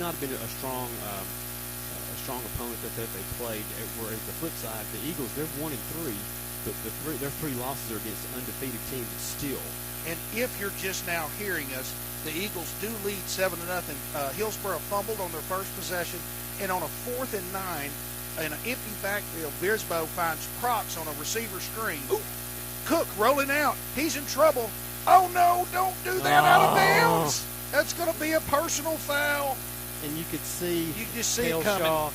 Not been a strong opponent that they played. Whereas the flip side, the Eagles, they're 1-3, but their three losses are against undefeated teams still. And if you're just now hearing us, the Eagles do lead 7-0. Hillsborough fumbled on their first possession, and on a 4th and 9, in an empty backfield, Beersbo finds Prox on a receiver screen. Ooh. Cook rolling out. He's in trouble. Oh no! Don't do that out of bounds. That's going to be a personal foul. And you could see it coming.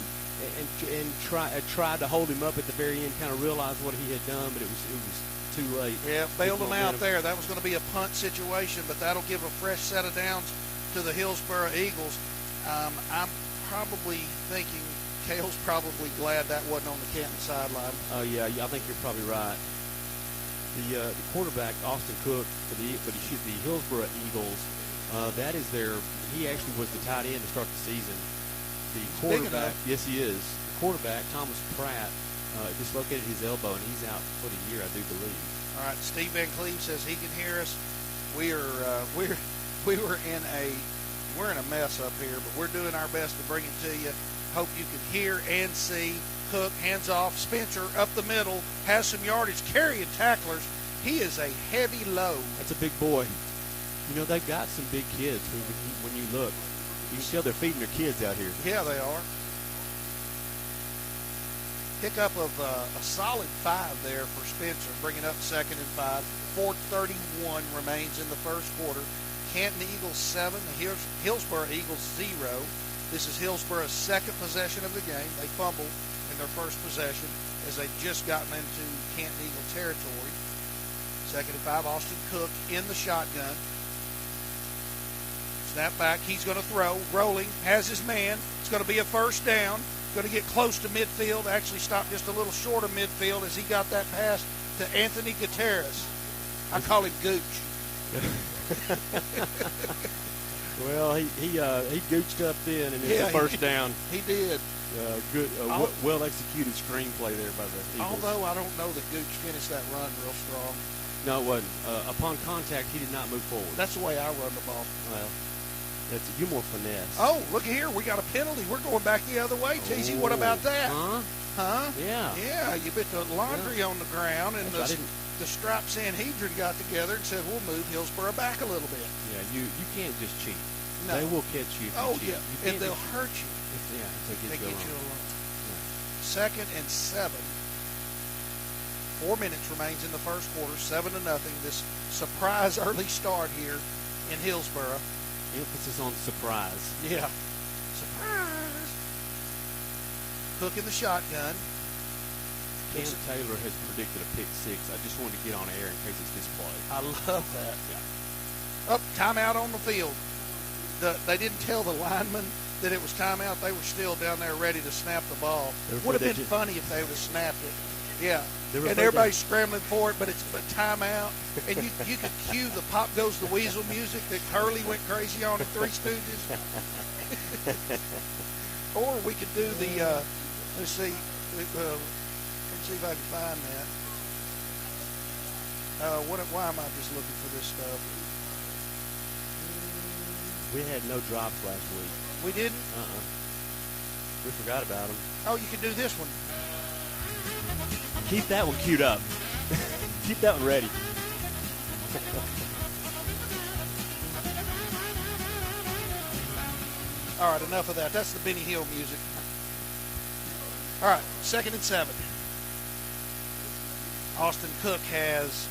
And tried to hold him up at the very end, kind of realized what he had done, but it was too late. Yeah, bailed him out there. That was going to be a punt situation, but that'll give a fresh set of downs to the Hillsborough Eagles. I'm probably thinking Cale's probably glad that wasn't on the Canton sideline. Oh, yeah, I think you're probably right. The quarterback, Austin Cook, for the Hillsborough Eagles, he actually was the tight end to start the season. The quarterback, yes, he is. The quarterback, Thomas Pratt, dislocated his elbow, and he's out for the year, I do believe. All right, Steve Van Cleve says he can hear us. We're in a mess up here, but we're doing our best to bring it to you. Hope you can hear and see. Cook, hands off. Spencer up the middle, has some yardage, carrying tacklers. He is a heavy load. That's a big boy. You know, they've got some big kids when you look. You can tell they're feeding their kids out here. Yeah, they are. Pickup of a solid 5 there for Spencer, bringing up 2nd and 5. 4:31 remains in the first quarter. Canton Eagles 7, the Hillsborough Eagles 0. This is Hillsborough's second possession of the game. They fumbled in their first possession as they'd just gotten into Canton Eagle territory. 2nd and 5, Austin Cook in the shotgun. Snap back, he's going to throw, rolling, has his man. It's going to be a first down. Going to get close to midfield, actually stopped just a little short of midfield as he got that pass to Anthony Gutierrez. I call him Gooch. Well, he gooched up then, and it's a first down. He did. Good, well-executed screenplay there by the Eagles. Although I don't know that Gooch finished that run real strong. No, it wasn't. Upon contact, he did not move forward. That's the way I run the ball. Well, you're more finesse. Oh, look here. We got a penalty. We're going back the other way, TZ. What about that? Huh? Yeah. Yeah, you bit the laundry on the ground, and the Strap Sanhedrin got together and said, we'll move Hillsborough back a little bit. Yeah, you can't just cheat. No. They will catch you. Yeah. And they'll hurt you. They get you alone. 2nd and 7. 4 minutes remains in the first quarter, 7-0. This surprise early start here in Hillsborough. Emphasis on surprise. Yeah. Surprise. Cook in the shotgun. Cam Taylor has predicted a pick 6. I just wanted to get on air in case it's this play. I love that. Yeah. Timeout on the field. They didn't tell the linemen that it was timeout. They were still down there ready to snap the ball. Would have been funny if they would have snapped it. Yeah. And everybody's scrambling for it, but it's a timeout. And you could cue the Pop Goes the Weasel music that Curly went crazy on in Three Stooges. Or we could do the, let's see if I can find that. Why am I just looking for this stuff? We had no drops last week. We didn't? We forgot about them. Oh, you can do this one. Keep that one queued up. Keep that one ready. All right, enough of that. That's the Benny Hill music. All right, 2nd and 7. Austin Cook has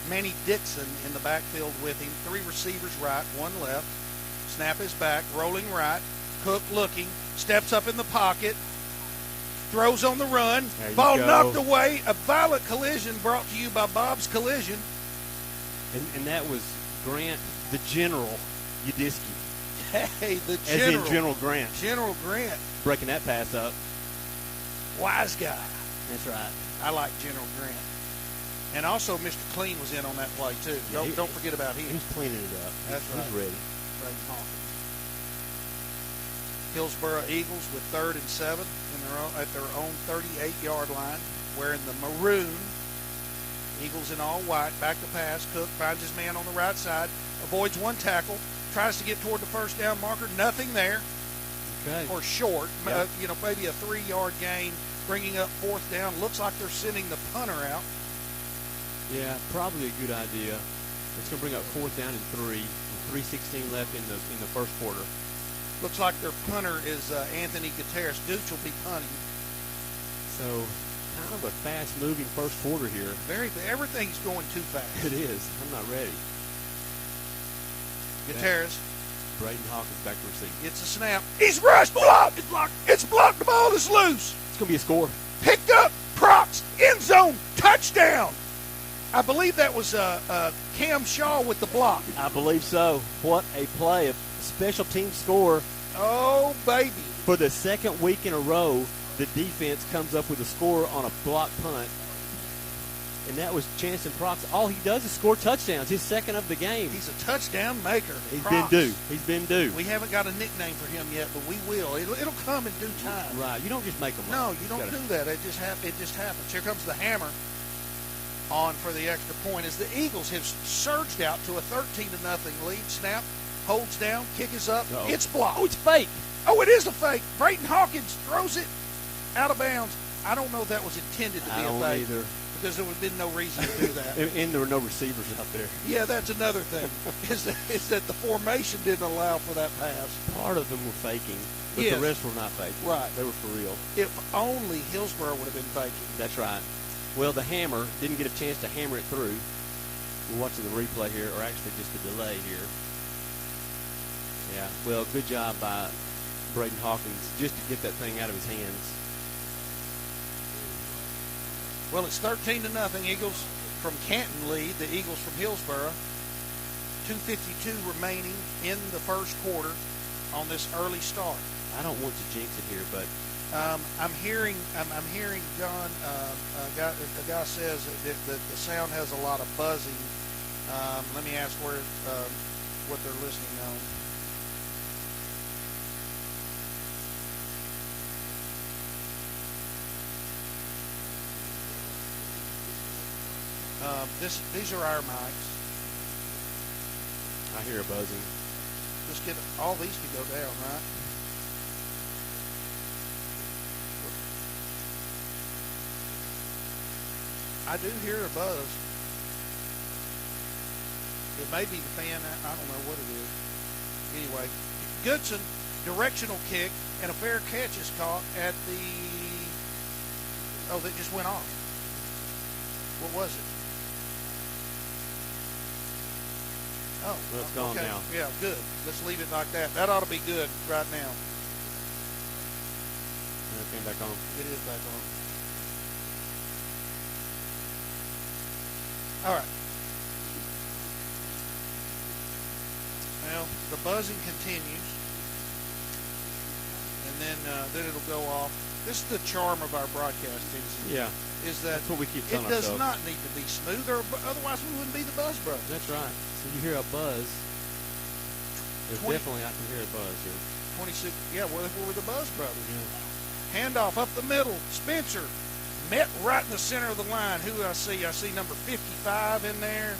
Manny Dixon in the backfield with him. 3 receivers right, 1 left. Snap is back, rolling right. Cook looking, steps up in the pocket, throws on the run. Ball knocked away. A violent collision brought to you by Bob's Collision. And that was Grant, the General Udisky. Hey, the General. As in General Grant. General Grant. Breaking that pass up. Wise guy. That's right. I like General Grant. And also Mr. Clean was in on that play, too. Don't forget about him. He's cleaning it up. That's right. He's ready. Hillsborough Eagles with 3rd and 7 at their own 38-yard line, wearing the maroon. Eagles in all white. Back to pass. Cook finds his man on the right side. Avoids one tackle. Tries to get toward the first down marker. Nothing there. Okay. Or short. Yep. Maybe a 3-yard gain. Bringing up 4th down. Looks like they're sending the punter out. Yeah, probably a good idea. It's going to bring up 4th down and 3. 3:16 left in the first quarter. Looks like their punter is Anthony Gutierrez. Gooch will be punting. So, kind of a fast-moving first quarter here. Everything's going too fast. It is. I'm not ready. Gutierrez. Braden Hawkins back to receive. Gets a snap. He's rushed. Blocked. It's blocked. It's blocked. The ball is loose. It's going to be a score. Picked up. Prox. End zone. Touchdown. I believe that was Cam Shaw with the block. I believe so. What a play. A special team score. Oh, baby. For the second week in a row, the defense comes up with a score on a block punt. And that was Chancellor Prox. All he does is score touchdowns. His second of the game. He's a touchdown maker. He's Prox. been due. We haven't got a nickname for him yet, but we will. It'll come in due time. Right. You don't just make them up. No, you don't do that. It just happens. Here comes the hammer on for the extra point as the Eagles have surged out to a 13-0 lead. Snap, holds down, kick is up. Uh-oh. It's blocked. Oh, it's fake. Oh, it is a fake. Braden Hawkins throws it out of bounds. I don't know if that was intended to be a fake. I don't either. Because there would have been no reason to do that. And there were no receivers out there. Yeah, that's another thing, is that the formation didn't allow for that pass. Part of them were faking, but Yes. the rest were not faking. Right. They were for real. If only Hillsborough would have been faking. That's right. Well, the hammer didn't get a chance to hammer it through. We're watching the replay here, or actually just a delay here. Yeah, well, good job by Braden Hawkins just to get that thing out of his hands. Well, it's 13-0. Eagles from Canton lead. The Eagles from Hillsborough. 2:52 remaining in the first quarter on this early start. I don't want to jinx it here, but I'm hearing John. A guy says that the sound has a lot of buzzing. Let me ask what they're listening on. These are our mics. I hear a buzzing. Just get all these to go down, right? I do hear a buzz. It may be the fan. I don't know what it is. Anyway, Goodson, directional kick, and a fair catch is caught at the... Oh, that just went off. What was it? Oh, well, it's gone okay. now. Yeah, good. Let's leave it like that. That ought to be good right now. And it came back on. It is back on. All right. Well, the buzzing continues, and then it'll go off. This is the charm of our broadcasting. Yeah. Is that that's what we keep telling it does ourselves. not need to be smooth, or otherwise we wouldn't be the Buzz Brothers. That's right. So you hear a buzz. There's definitely, I can hear a buzz here. 26. Yeah, we're the Buzz Brothers. Yeah. Handoff up the middle. Spencer met right in the center of the line. Who I see? I see number 55 in there.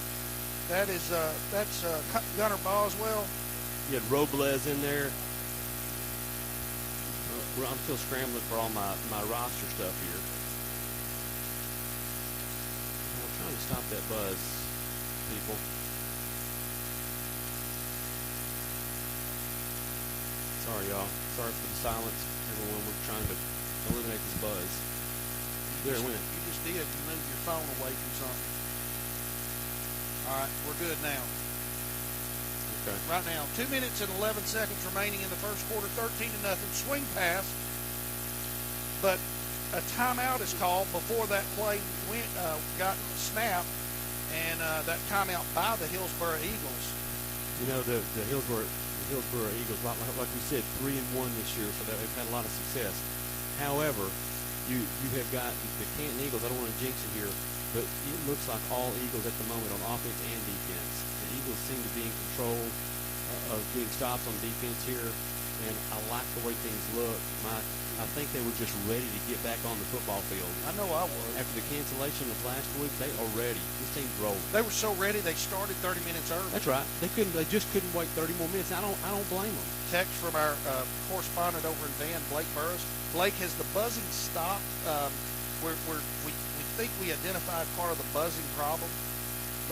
That's Gunnar Boswell. You had Robles in there. I'm still scrambling for all my roster stuff here. We're trying to stop that buzz, people. Sorry, y'all. Sorry for the silence. Everyone, we're trying to eliminate this buzz. There it went. You just did. You moved your phone away from something. All right, we're good now. Okay. Right now, 2 minutes and 11 seconds remaining in the first quarter, 13-0. Swing pass, but a timeout is called before that play got snapped, and that timeout by the Hillsborough Eagles. You know, the Hillsborough Eagles, like we said, 3-1 this year, so they've had a lot of success. However, you have got the Canton Eagles. I don't want to jinx it here, but it looks like all Eagles at the moment on offense and defense. The Eagles seem to be in control of getting stops on defense here. and I like the way things look. I think they were just ready to get back on the football field. I know I was. After the cancellation of last week, they are ready. This team's rolling. They were so ready they started 30 minutes early. That's right. They just couldn't wait 30 more minutes. I don't blame them. Text from our correspondent over in Van, Blake Burris. Blake, has the buzzing stopped? We think we identified part of the buzzing problem,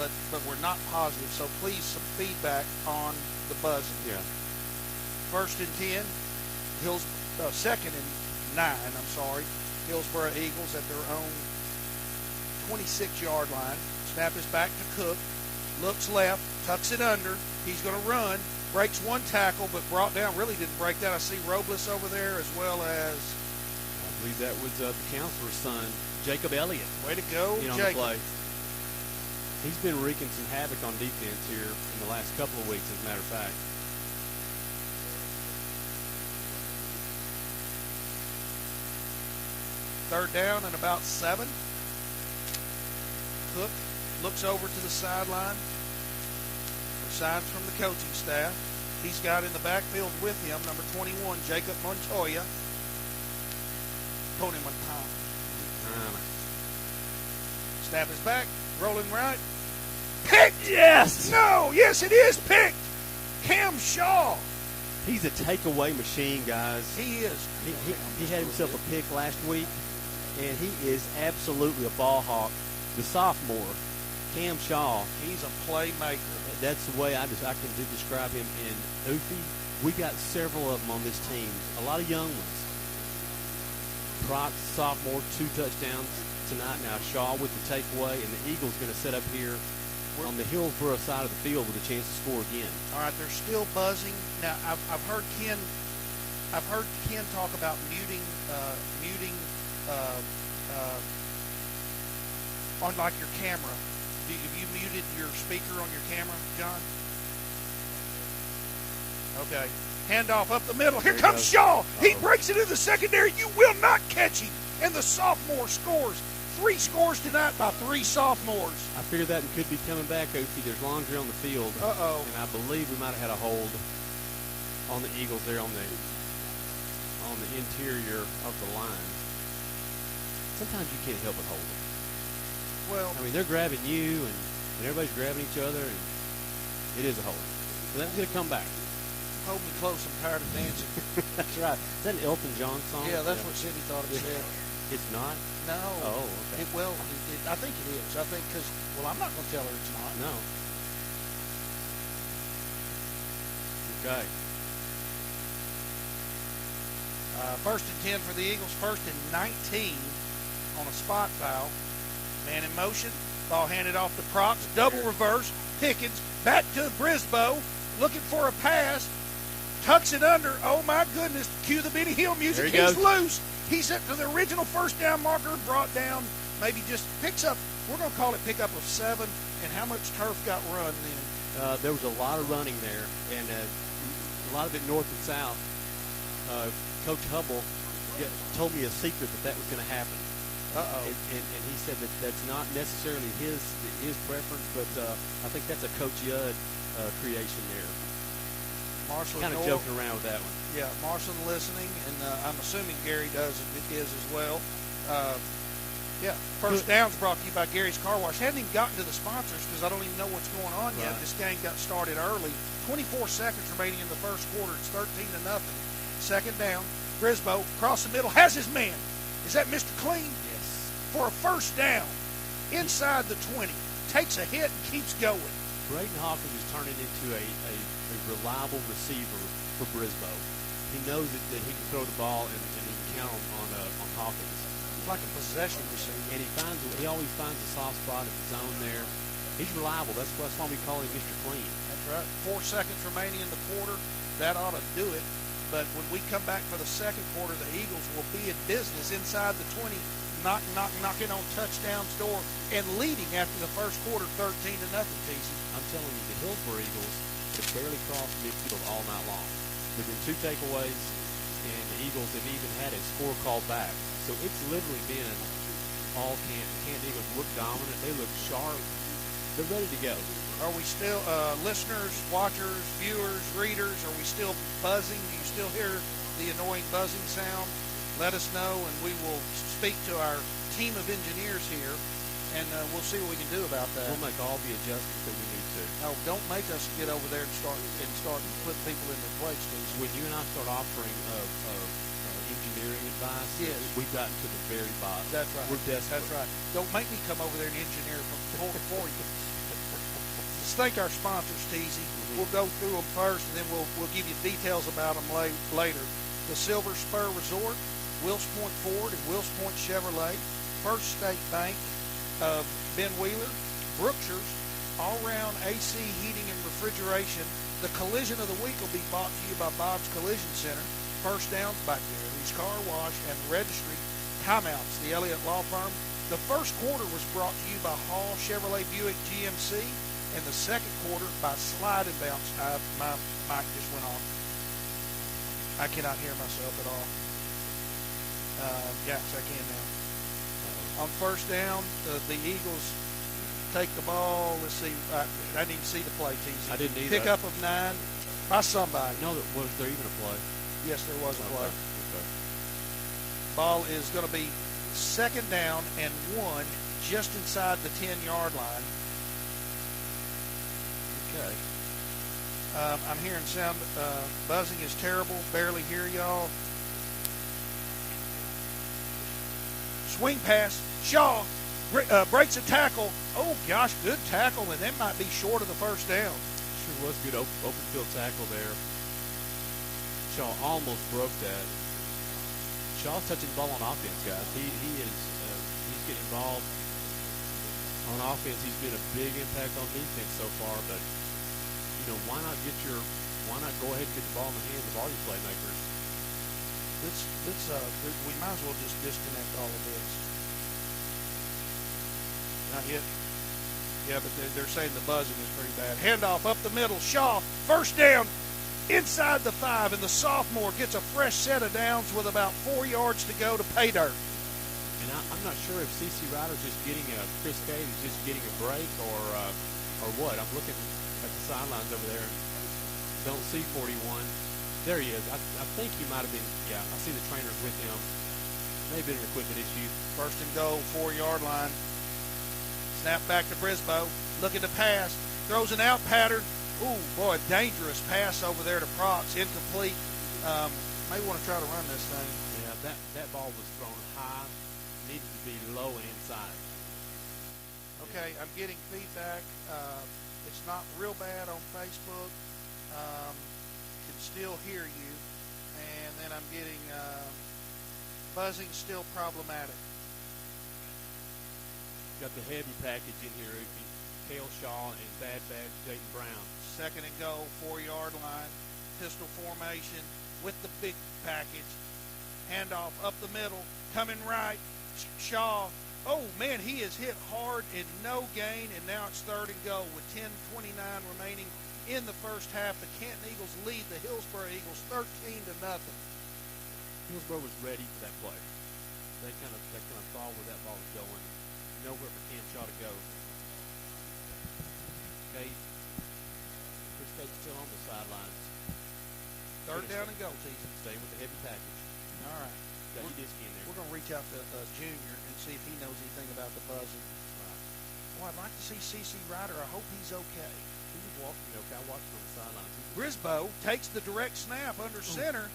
but we're not positive. So please, some feedback on the buzzing. Yeah. 1st and 10, second and 9. Hillsborough Eagles at their own 26-yard line. Snap is back to Cook. Looks left, tucks it under. He's going to run. Breaks one tackle, but brought down. Really didn't break that. I see Robles over there, as well as, I believe that was the counselor's son, Jacob Elliott. Way to go, on Jacob. The play. He's been wreaking some havoc on defense here in the last couple of weeks, as a matter of fact. Third down and about 7. Cook looks over to the sideline for signs from the coaching staff. He's got in the backfield with him, number 21, Jacob Montoya. Tony Montana. Snap is back, rolling right. Picked! Yes! No! Yes, it is picked! Cam Shaw. He's a takeaway machine, guys. He is. He had himself a pick last week, and he is absolutely a ball hawk. The sophomore, Cam Shaw. He's a playmaker. That's the way I can describe him. And Oofy, we got several of them on this team. A lot of young ones. Prox, sophomore, 2 touchdowns tonight. Now Shaw with the takeaway, and the Eagles going to set up here on the Hillsborough side of the field with a chance to score again. All right, they're still buzzing. Now I've heard Ken talk about muting on like your camera. Have you muted your speaker on your camera, John? Okay. Handoff up the middle. Here comes Shaw. He breaks it in the secondary. You will not catch him. And the sophomore scores. 3 scores tonight by 3 sophomores. I figured that could be coming back, Oofy. There's laundry on the field. Uh-oh. And I believe we might have had a hold on the Eagles there on the interior of the line. Sometimes you can't help but hold them. Well, I mean, they're grabbing you, and everybody's grabbing each other, and it is a hold. So that's going to come back. Hold me close. I'm tired of dancing. That's right. Is that an Elton John song? Yeah, that's what Cindy thought it said. It's not? No. Oh, okay. I think it is. I think because, I'm not going to tell her it's not. No. Okay. 1st and 10 for the Eagles. 1st and 19 on a spot foul. Man in motion. Ball handed off to Prox. Double reverse. Pickens back to Brisboe. Looking for a pass. Tucks it under. Oh, my goodness. Cue the Benny Hill music. He's loose. He's up to the original first down marker. Brought down. Maybe just picks up. We're going to call it pickup of 7. And how much turf got run then? There was a lot of running there. And a lot of it north and south. Coach Hubble told me a secret that was going to happen. Uh-oh. And he said that that's not necessarily his preference, but I think that's a Coach Yudd creation there. Marshall kind of joking around with that one. Yeah, Marshall listening, and I'm assuming Gary does is as well. First down's brought to you by Gary's Car Wash. Hadn't even gotten to the sponsors because I don't even know what's going on yet. This game got started early. 24 seconds remaining in the first quarter. It's 13-0. Second down. Brisboe across the middle has his man. Is that Mr. Clean? Yes. For a first down inside the 20. Takes a hit and keeps going. Braden Hawkins is turning into a reliable receiver for Brisboe. He knows that he can throw the ball and he can count on Hawkins. It's like a possession receiver. And he always finds a soft spot at the zone there. He's reliable. That's why we call him Mr. Clean. That's right. 4 seconds remaining in the quarter. That ought to do it. But when we come back for the second quarter, the Eagles will be in business inside the 20, knocking on touchdown's door and leading after the first quarter 13-0, TC. I'm telling you, the Hillsborough Eagles have barely crossed midfield all night long. There have been 2 takeaways, and the Eagles have even had a score called back. So it's literally been all Canton. Canton Eagles look dominant. They look sharp. They're ready to go. Are we still, listeners, watchers, viewers, readers, are we still buzzing? Do you still hear the annoying buzzing sound? Let us know, and we will speak to our team of engineers here, and we'll see what we can do about that. We'll make all the adjustments that we need to. No, don't make us get over there and start putting people in their place, Steve. When you and I start offering engineering advice, yes, we've gotten to the very bottom. That's right. We're desperate. That's right. Don't make me come over there and engineer for you. Let's thank our sponsors, Teasy. Mm-hmm. We'll go through them first, and then we'll give you details about them later. The Silver Spur Resort, Wills Point Ford and Wills Point Chevrolet, First State Bank of Ben Wheeler, Brookshire's, all-round AC heating and refrigeration. The collision of the week will be brought to you by Bob's Collision Center. First Downs by Gary's Car Wash and Registry. Timeouts, the Elliott Law Firm. The first quarter was brought to you by Hall Chevrolet Buick GMC, and the second quarter by Slide and Bounce. My mic just went off. I cannot hear myself at all. Yes, I can now. On first down, the Eagles take the ball. Let's see. I didn't see the play, TC. I didn't either. Pickup of 9 by somebody. No, was there even a play? Yes, there was a play. Okay. Ball is going to be second down and 1 just inside the 10-yard line. Okay. I'm hearing sound. Buzzing is terrible. Barely hear y'all. Swing pass. Shaw breaks a tackle. Oh, gosh, good tackle, and that might be short of the first down. Sure was good open field tackle there. Shaw almost broke that. Shaw's touching the ball on offense, guys. He's getting involved on offense. He's been a big impact on defense so far, but why not go ahead and get the ball in the hands of all your playmakers? We might as well just disconnect all of this. Not yet. Yeah, but they're saying the buzzing is pretty bad. Handoff up the middle. Shaw, first down, inside the 5, and the sophomore gets a fresh set of downs with about 4 yards to go to pay dirt. And I'm not sure if C.C. Ryder's just getting Chris Cade is just getting a break or what. I'm looking at the sidelines over there. Don't see 41. There he is. I think he might have been. Yeah, I see the trainers with him. Maybe an equipment issue. First and goal, 4-yard line. Snap back to Brisboe. Looking to pass. Throws an out pattern. Ooh, boy, dangerous pass over there to Prox. Incomplete. May want to try to run this thing. Yeah, that ball was thrown high. Needed to be low and inside. Okay, I'm getting feedback. It's not real bad on Facebook. Can still hear you. And then I'm getting buzzing still problematic. Got the heavy package in here. Cale Shaw and Bad Jayden Brown. Second and goal, 4-yard line. Pistol formation with the big package. Handoff up the middle. Coming right. Shaw. Oh, man, he is hit hard and no gain. And now it's third and goal with 10:29 remaining in the first half. The Canton Eagles lead the Hillsborough Eagles 13-0. Hillsborough was ready for that play. They kind of saw where that ball was going. Nowhere for Cam Shaw to go. Okay. Chris Cade's still on the sidelines. Third down and goal, Teasy. Staying with the heavy package. All right. Got your disc in there. We're going to reach out to Junior and see if he knows anything about the buzzing. Well, I'd like to see C.C. Ryder. I hope he's okay. He was walking okay. I watched him on the sidelines. Brisboe takes the direct snap under center,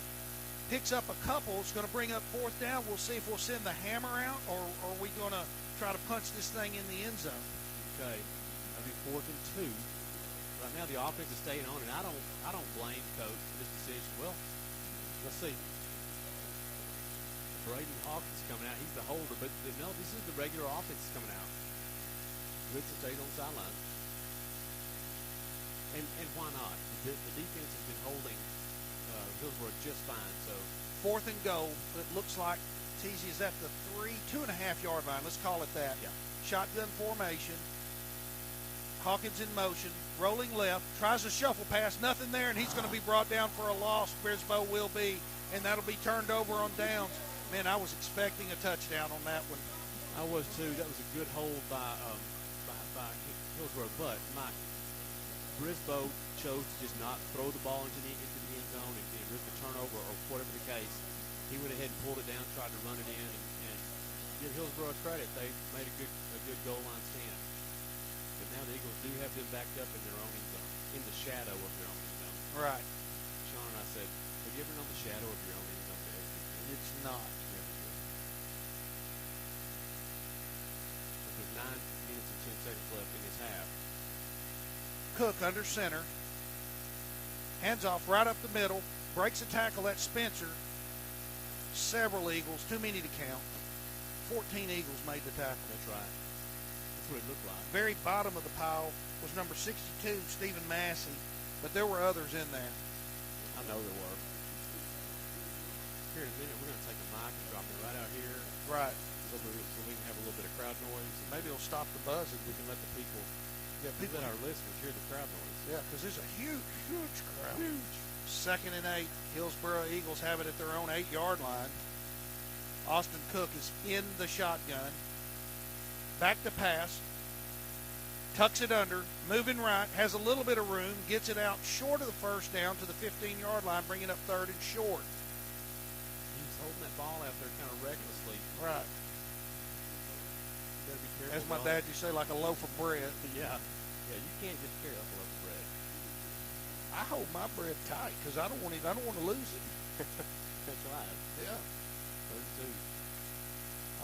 picks up a couple. It's going to bring up fourth down. We'll see if we'll send the hammer out, or are we going to try to punch this thing in the end zone? Okay. That'll be 4th and 2. Right now the offense is staying on, and I don't blame coach for this decision. Well, let's see. Braden Hawkins coming out. He's the holder, but no, this is the regular offense coming out. Blitz stayed on the sidelines. And why not? The defense has been holding Hillsborough just fine. So 4th and goal. It looks like TZ is at the 2.5-yard line. Let's call it that. Yeah. Shotgun formation. Hawkins in motion, rolling left, tries a shuffle pass, nothing there, and he's going to be brought down for a loss. Brisboe will be, and that'll be turned over on downs. Man, I was expecting a touchdown on that one. I was too. That was a good hold by Hillsborough, but Brisboe chose to just not throw the ball into the end zone and risk a turnover or whatever the case, he went ahead and pulled it down, tried to run it in, and give Hillsborough credit. They made a good goal line stand. But now the Eagles do have them backed up in their own end zone, in the shadow of their own end zone. Right. Sean and I said, have you ever known the shadow of your own end zone? It's not. Never good. But there's 9 minutes and 10 seconds left in this half. Cook under center. Hands off right up the middle. Breaks a tackle at Spencer. Several Eagles, too many to count. 14 Eagles made the tackle. That's right. That's what it looked like. Very bottom of the pile was number 62, Stephen Massey, but there were others in there. I know there were. Here in a minute, we're going to take a mic and drop it right out here. Right. So we can have a little bit of crowd noise. And maybe it'll stop the buzz. We can let the people, let our listeners hear the crowd noise. Yeah, because there's a huge crowd. Huge. 2nd and 8. Hillsborough Eagles have it at their own 8-yard line. Austin Cook is in the shotgun. Back to pass. Tucks it under. Moving right. Has a little bit of room. Gets it out short of the first down to the 15-yard line, bringing up 3rd and short. He's holding that ball out there kind of recklessly. Right. You better be careful. As my dad used to say, like a loaf of bread. Yeah. Yeah, you can't just carry up a loaf of bread. I hold my bread tight because I don't want to lose it. That's right. Yeah. 32.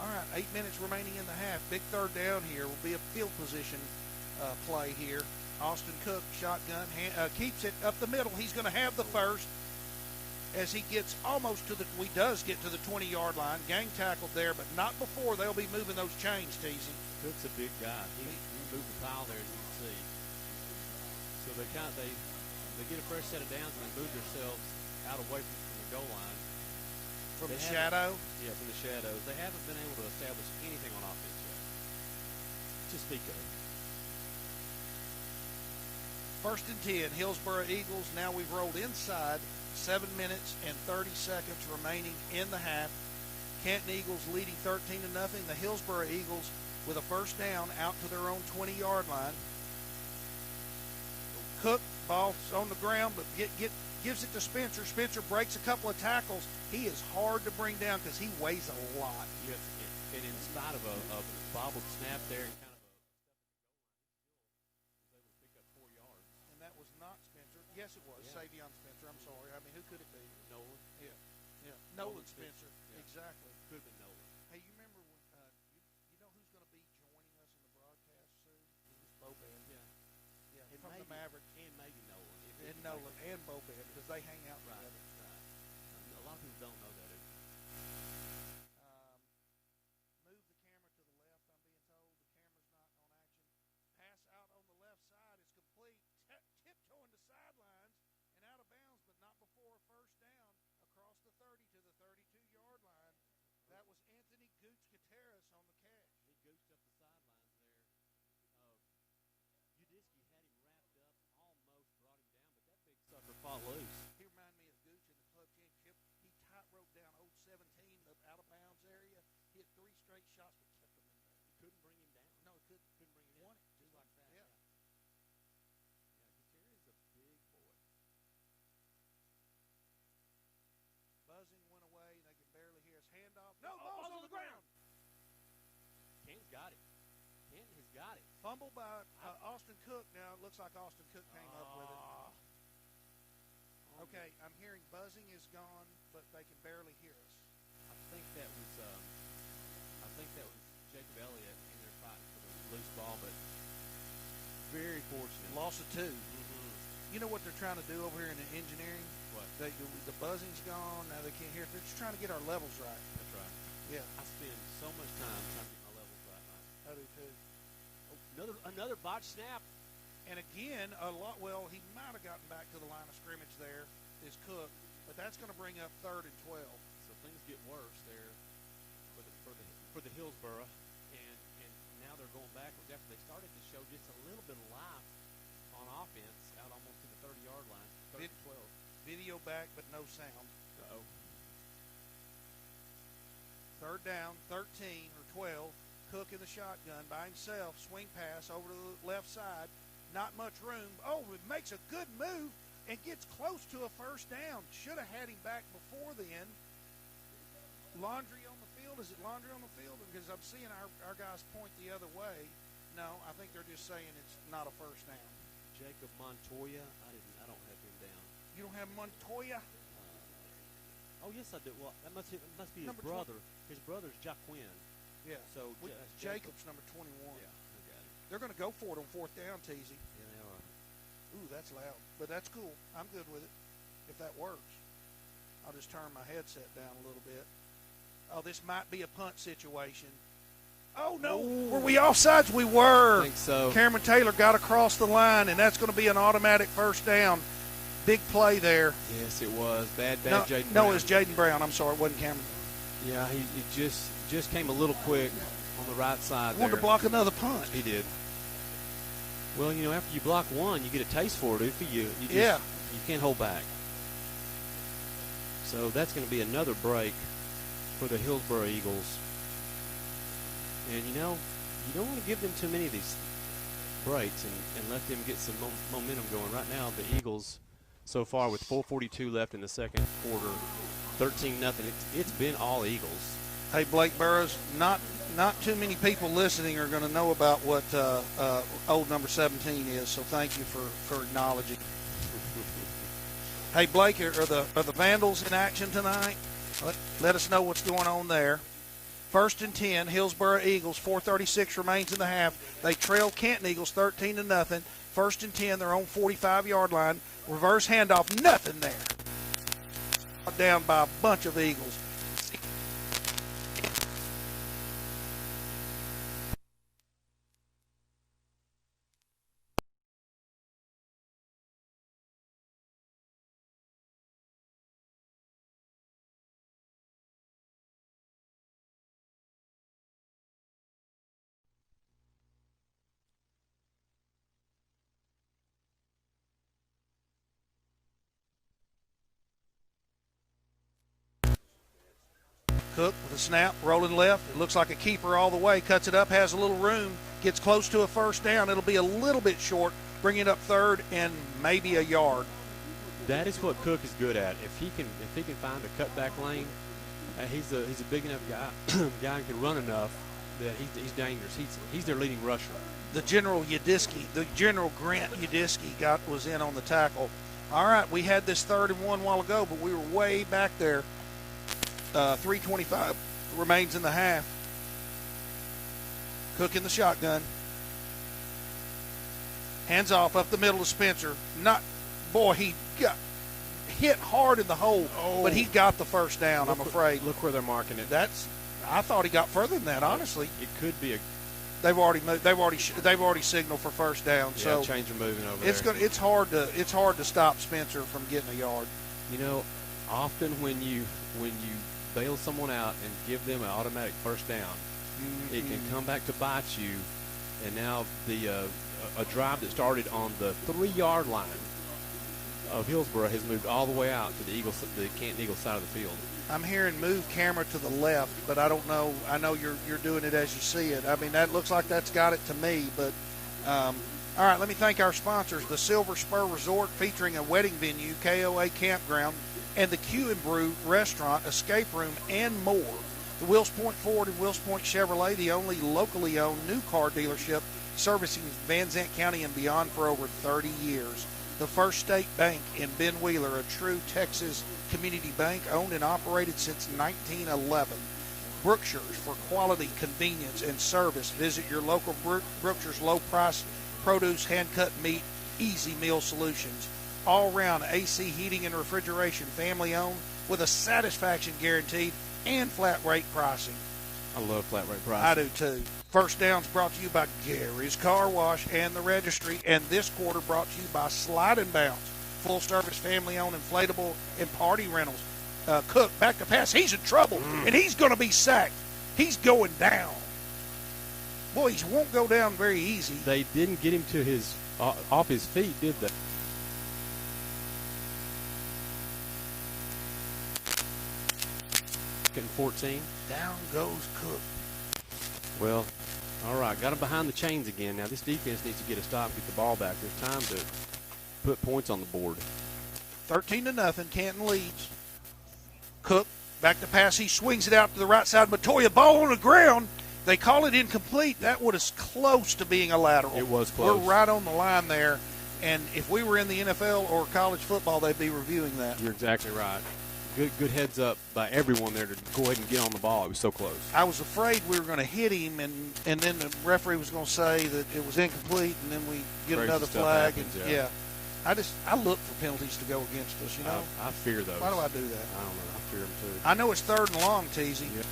All right, 8 minutes remaining in the half. Big 3rd down here will be a field position play here. Austin Cook, shotgun, keeps it up the middle. He's going to have the first as he gets almost to he does get to the 20-yard line. Gang tackled there, but not before. They'll be moving those chains, Teasy. Cook's a big guy. He moved the pile there, as you can see. So they get a fresh set of downs and they move themselves out away from the goal line. From the shadow? Yeah, from the shadows. They haven't been able to establish anything on offense yet. To speak of. 1st and 10, Hillsborough Eagles. Now we've rolled inside. 7 minutes and 30 seconds remaining in the half. Canton Eagles leading 13-0. The Hillsborough Eagles with a first down out to their own 20-yard line. Cook, ball on the ground, but gives it to Spencer. Spencer breaks a couple of tackles. He is hard to bring down because he weighs a lot. Yes, and in spite of a bobbled snap there and kind of was able to pick up 4 yards. And that was not Spencer. Yes, it was. Yeah. Savion Spencer. I'm sorry. I mean, who could it be? Nolan. Yeah. Nolan Spencer. Yeah. Exactly. Could have been Nolan. Hey, you remember when you know who's going to be joining us in the broadcast soon? Boban. Yeah. From the Mavericks. And maybe Nolan. And Nolan and Boban because they hang out together. Right. A lot of people don't know that. Move the camera to the left, I'm being told. The camera's not on action. Pass out on the left side is complete. Tiptoeing the sidelines and out of bounds, but not before a first down across the 30 to the 32-yard line. That was Anthony Gooch Gutierrez on the catch. He gooched up the sidelines there. Udisky had him wrapped up, almost brought him down, but that big sucker fought loose. He reminded me of Gooch in the club championship. He tightrope down old 17, the out-of-bounds area. He had 3 straight shots, but kept him in there. He couldn't bring him down. No, he couldn't bring him down. Won it. Just like that. Yeah. Gutierrez is a big boy. Buzzing went away. They can barely hear us. Handoff. No, ball's on the ground. Canton's got it. Canton has got it. Fumble by Austin Cook. Now it looks like Austin Cook came up with it. Okay, I'm hearing buzzing is gone, but they can barely hear us. I think that was Jacob Elliott in there fighting for the loose ball, but very fortunate. Loss of 2. Mm-hmm. You know what they're trying to do over here in the engineering? What? The buzzing's gone. Now they can't hear it. They're just trying to get our levels right. That's right. Yeah. I spend so much time trying to get my levels right now. I do too. Oh, another botched snap. And again, he might have gotten back to the line of scrimmage there, is Cook, but that's going to bring up 3rd and 12. So things get worse there for the Hillsborough, and now they're going backwards after they started to show just a little bit of life on offense out almost to the 30-yard line, 3rd and 12. Video back, but no sound. Uh-oh. 3rd down, 13 or 12. Cook in the shotgun by himself. Swing pass over to the left side. Not much room. Oh, it makes a good move and gets close to a first down. Should have had him back before then. Laundry on the field. Is it laundry on the field? Because I'm seeing our guys point the other way. No, I think they're just saying it's not a first down. Jacob Montoya. I don't have him down. You don't have Montoya? Oh, yes, I do. Well, that must be his Number brother. His brother's Jaquin. Yeah. So Jacob's number 21. Yeah, I got it. They're going to go for it on fourth down, Teasy. Yeah, they are. Ooh, that's loud. But that's cool. I'm good with it if that works. I'll just turn my headset down a little bit. Oh, this might be a punt situation. Oh, no. Ooh. Were we offsides? We were. I think so. Cameron Taylor got across the line, and that's going to be an automatic first down. Big play there. Yes, it was. Bad no, Jaden Brown. No, it was Jaden Brown. I'm sorry, it wasn't Cameron. Yeah, he just came a little quick on the right side Wanted there. to block another punt. He did. Well, after you block one, you get a taste for it. You can't hold back. So that's going to be another break for the Hillsborough Eagles. And, you don't want to give them too many of these breaks and let them get some momentum going. Right now, the Eagles, so far with 4:42 left in the second quarter, 13-0. It's been all Eagles. Hey, Blake Burrows, not too many people listening are going to know about what old number 17 is, so thank you for acknowledging. Hey, Blake, are the Vandals in action tonight? Let us know what's going on there. 1st and 10, Hillsborough Eagles, 4:36 remains in the half. They trail Canton Eagles 13-0. 1st and 10, their own 45-yard line. Reverse handoff, nothing there. Down by a bunch of Eagles. Cook with a snap, rolling left. It looks like a keeper all the way. Cuts it up, has a little room, gets close to a first down. It'll be a little bit short, bring it up third and maybe a yard. That is what Cook is good at. If he can find a cutback lane, he's a big enough guy and can run enough that he's dangerous. He's their leading rusher. The General Grant Udisky was in on the tackle. All right, we had this 3rd and 1 while ago, but we were way back there. 3:25 remains in the half. Cook in the shotgun. Hands off up the middle to Spencer. He got hit hard in the hole, but he got the first down. I'm afraid. Look where they're marking it. I thought he got further than that. Honestly, it could be a. They've already signaled for first down. Yeah, so change of moving over there. It's hard to stop Spencer from getting a yard. Often when you bail someone out and give them an automatic first down, it can come back to bite you. And now a drive that started on the 3-yard line of Hillsborough has moved all the way out to the Canton Eagles side of the field. I'm hearing move camera to the left, but I don't know. I know you're doing it as you see it. I mean, that looks like that's got it to me. But all right, let me thank our sponsors: the Silver Spur Resort, featuring a wedding venue, KOA Campground, and the Q and Brew Restaurant, Escape Room, and more. The Wills Point Ford and Wills Point Chevrolet, the only locally owned new car dealership servicing Van Zant County and beyond for over 30 years. The First State Bank in Ben Wheeler, a true Texas community bank owned and operated since 1911. Brookshire's for quality, convenience, and service. Visit your local Brookshire's low-price produce, hand-cut meat, easy meal solutions. All-round AC heating and refrigeration, family-owned, with a satisfaction guaranteed and flat-rate pricing. I love flat rate pricing. I do too. First Down's brought to you by Gary's Car Wash and the Registry, and this quarter brought to you by Slide and Bounce, full-service family-owned inflatable and party rentals. Cook, back to pass. He's in trouble, and he's going to be sacked. He's going down. Boy, he won't go down very easy. They didn't get him to off his feet, did they? Getting 14. Down goes Cook. Well, All right, got him behind the chains again. Now this defense needs to get a stop, get the ball back. There's time to put points on the board. 13-0, Canton leads. Cook, back to pass. He swings it out to the right side. Matoya, ball on the ground. They call it incomplete. That was close to being a lateral. It was close. We're right on the line there. And if we were in the NFL or college football, they'd be reviewing that. You're exactly right. Good heads up by everyone there to go ahead and get on the ball. It was so close. I was afraid we were going to hit him, and then the referee was going to say that it was incomplete, and then we get Crazy another stuff flag. happens, and yeah. I look for penalties to go against us, you know. I fear those. Why do I do that? I don't know. I fear them too. I know it's 3rd and long, Teasy. Yeah.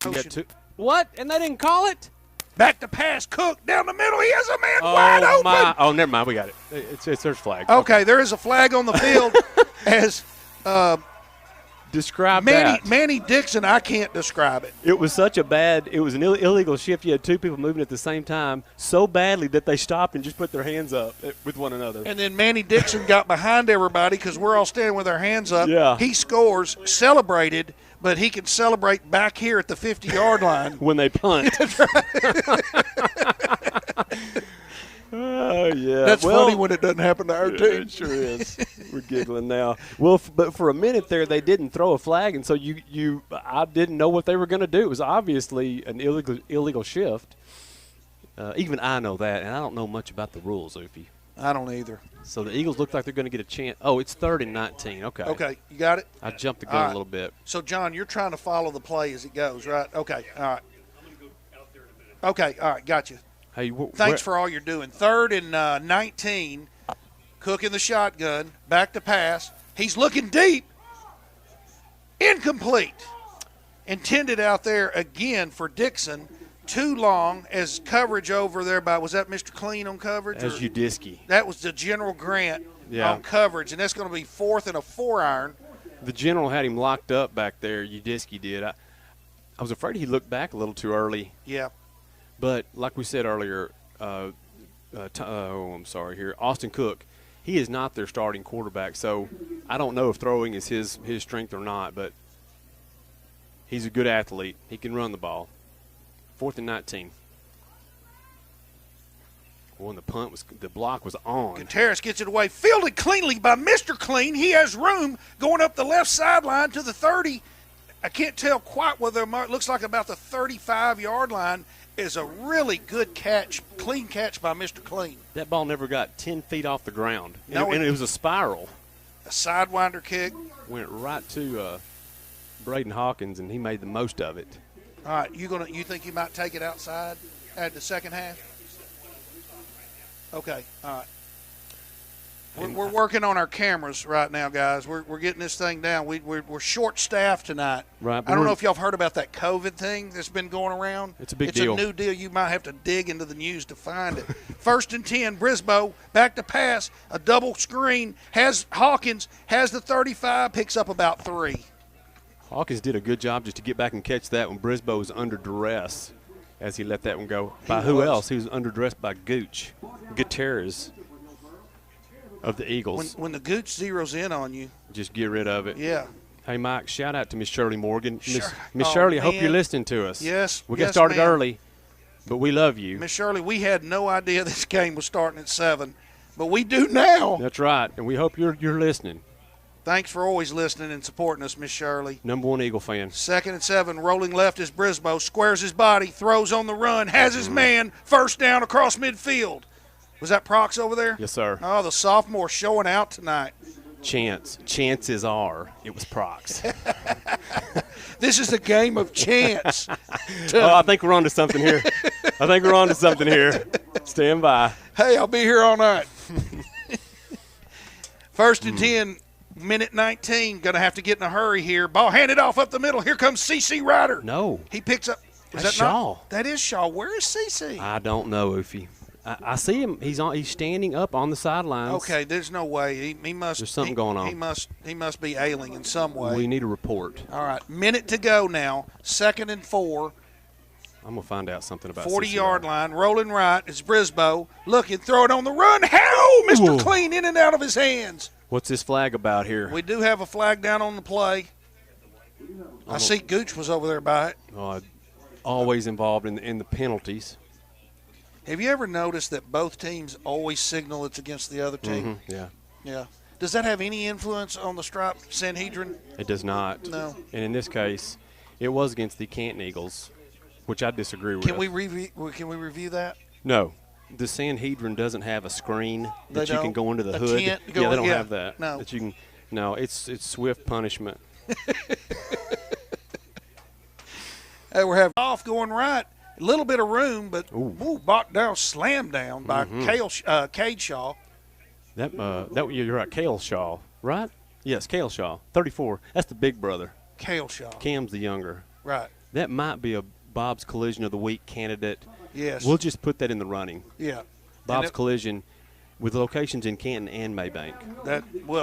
You got two. What? And they didn't call it? Back to pass, Cook down the middle. He has a man wide open. My. Oh, never mind. We got it. There's flag. Okay, there is a flag on the field as describe that. Manny Dixon, I can't describe it. It was such a bad – it was an illegal shift. You had two people moving at the same time so badly that they stopped and just put their hands up with one another. And then Manny Dixon got behind everybody because we're all standing with our hands up. Yeah. He scores, celebrated, but he can celebrate back here at the 50-yard line. When they punt. Oh, yeah. That's funny when it doesn't happen to our team. It sure is. We're giggling now. Well, but for a minute there, they didn't throw a flag, and so I didn't know what they were going to do. It was obviously an illegal shift. Even I know that, and I don't know much about the rules, Oofy. I don't either. So the Eagles look like they're going to get a chance. Oh, it's 3rd and 19. Okay. Okay, you got it? I jumped the gun a little bit. So, John, you're trying to follow the play as it goes, right? Okay, all right. Okay, all right, got you. Hey, thanks for all you're doing. 3rd and 19. Cook in the shotgun. Back to pass. He's looking deep. Incomplete. Intended out there again for Dixon. Too long as coverage over there by, was that Mr. Clean on coverage? As Udisky. That was the General Grant on coverage, and that's going to be 4th and a 4-iron. The General had him locked up back there. Udisky did. I was afraid he looked back a little too early. Yeah. But like we said earlier, Austin Cook, he is not their starting quarterback. So I don't know if throwing is his strength or not, but he's a good athlete. He can run the ball. 4th and 19. Well, and the block was on. Gutierrez gets it away, fielded cleanly by Mr. Clean. He has room going up the left sideline to the 30. I can't tell quite whether it looks like about the 35-yard line. Is a really good catch, clean catch by Mr. Clean. That ball never got 10 feet off the ground. No, and it was a spiral. A sidewinder kick. Went right to Braden Hawkins, and he made the most of it. All right, you think you might take it outside at the second half? Okay, all right. We're working on our cameras right now, guys. We're getting this thing down. We're short-staffed tonight. Right. I don't know if y'all have heard about that COVID thing that's been going around. It's a big deal. It's a new deal. You might have to dig into the news to find it. 1st and 10, Brisboe, back to pass, a double screen, has Hawkins, has the 35, picks up about 3. Hawkins did a good job just to get back and catch that when Brisboe was under duress as he let that one go. Who else? He was under duress by Gutierrez of the Eagles. When the Gooch zeroes in on you. Just get rid of it. Yeah. Hey, Mike, shout out to Miss Shirley Morgan. Sure. Miss Shirley, I hope you're listening to us. Yes. We got started early, but we love you. Miss Shirley, we had no idea this game was starting at 7, but we do now. That's right, and we hope you're listening. Thanks for always listening and supporting us, Miss Shirley. #1 Eagle fan. 2nd and 7, rolling left is Brisboe, squares his body, throws on the run, has his man, first down across midfield. Was that Prox over there? Yes, sir. Oh, the sophomore showing out tonight. Chances are it was Prox. This is a game of chance. I think we're on to something here. Stand by. Hey, I'll be here all night. 1st and 10, minute 19. Going to have to get in a hurry here. Ball handed off up the middle. Here comes C.C. Ryder. No. He picks up. That's Shaw. That is Shaw. Where is C.C.? I don't know, Oofy. I see him. He's standing up on the sidelines. Okay, there's no way. He must. There's something going on. He must be ailing in some way. We need a report. All right, minute to go now. 2nd and 4. I'm gonna find out something about 40-yard line. Rolling right is Brisboe. Looking, throw it on the run. How? Mr. Clean in and out of his hands. What's this flag about here? We do have a flag down on the play. I see Gooch was over there by it. Always involved in the penalties. Have you ever noticed that both teams always signal it's against the other team? Yeah. Yeah. Does that have any influence on the Stripe Sanhedrin? It does not. No. And in this case, it was against the Canton Eagles, which I disagree with. Can we review that? No. The Sanhedrin doesn't have a screen that you can go into the a hood. Tent They don't have that. No. That you can. No, it's swift punishment. Hey, we're having off going right. A little bit of room, but bought down, slammed down by Cade Shaw. You're right, Cale Shaw, right? Yes, Cale Shaw, 34. That's the big brother. Cale Shaw. Cam's the younger. Right. That might be a Bob's Collision of the Week candidate. Yes. We'll just put that in the running. Yeah. Bob's Collision with locations in Canton and Maybank.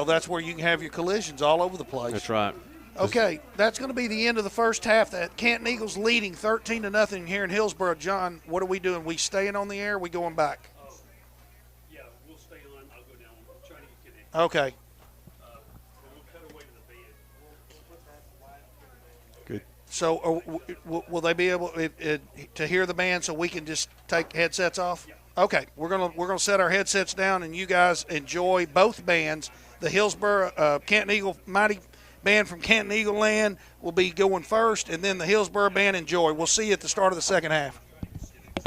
That's where you can have your collisions all over the place. That's right. Okay, that's going to be the end of the first half. The Canton Eagles leading 13-0 here in Hillsborough. John, what are we doing? We staying on the air? Or are we going back? Yeah, we'll stay on. I'll go down. I'm trying to get connected. Okay. We'll cut away to the bed. Good. So will they be able to hear the band so we can just take headsets off? Yeah. Okay, we're gonna set our headsets down and you guys enjoy both bands. The Hillsborough Canton Eagle Mighty Band from Canton Eagle Land will be going first, and then the Hillsborough Band enjoy. We'll see you at the start of the second half. What's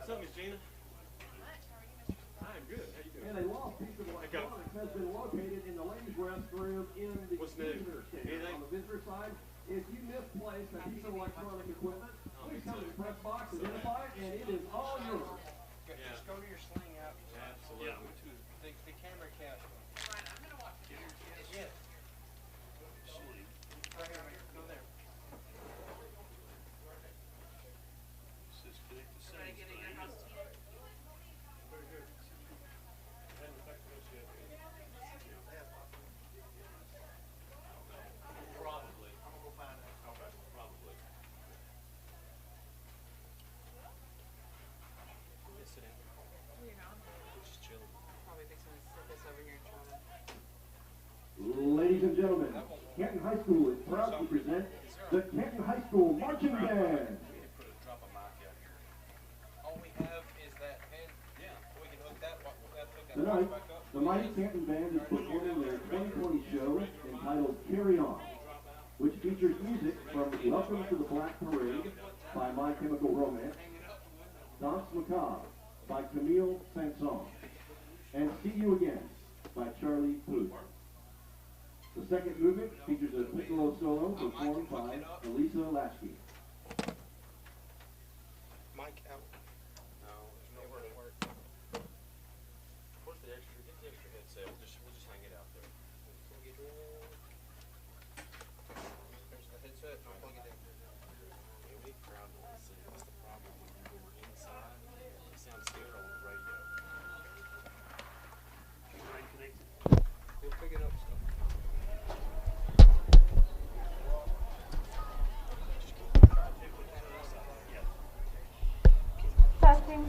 up, Miss Gina? I'm good. How you doing? And a lost piece of electronics has been located in the ladies' restroom in the visitor center. On the visitor side, if you misplaced a piece of electronic equipment, please come to the press box, identify it, and it is all yours. Just go to your sling out. Absolutely. Yeah. The camera cache. Right, I'm going to watch it. Yes. Right here, go there. Probably. I'm going to go find out. Okay, probably. Yes, sit down. Just chilling. Probably fixing to sit this over here and try to. Ladies and gentlemen, Canton High School is proud to present the Canton High School Marching Band. All we have is that band. Yeah. We can hook that Tonight, the Mighty Canton Band is performing their 2020 show entitled Carry On, which features music from Welcome to the Black Parade by My Chemical Romance, Danse Macabre by Camille Saint-Saëns, and See You Again by Charlie Puth. The second movement features a piccolo solo performed by Elisa Lasky. Mike out. No, there's nowhere to work. Where's the extra? Get the extra headset. We'll just hang it out there. There's the headset. I'll plug it in. Yeah, we crowd noise. That's the problem when we're inside. It sounds scared on the radio. We'll pick it up stuff. Testing.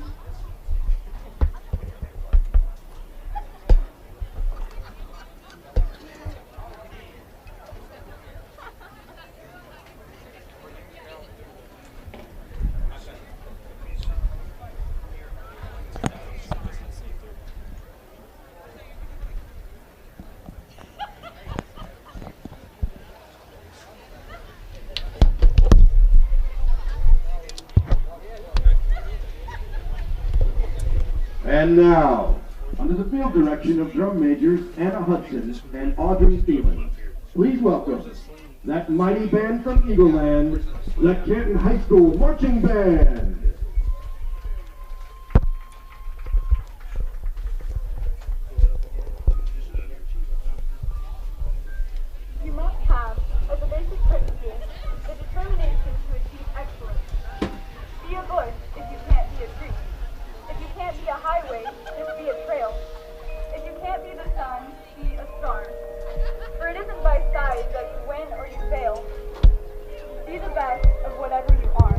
And now, under the field direction of drum majors Anna Hudson and Audrey Stevens, please welcome that mighty band from Eagle Land, the Canton High School Marching Band. You must have, as a basic principle, the determination to achieve excellence. Be a bush if you can't be a tree. If you can't be a highway, just be a trail. If you can't be the sun, be a star. For it isn't by size that you win or you fail. Be the best of whatever you are.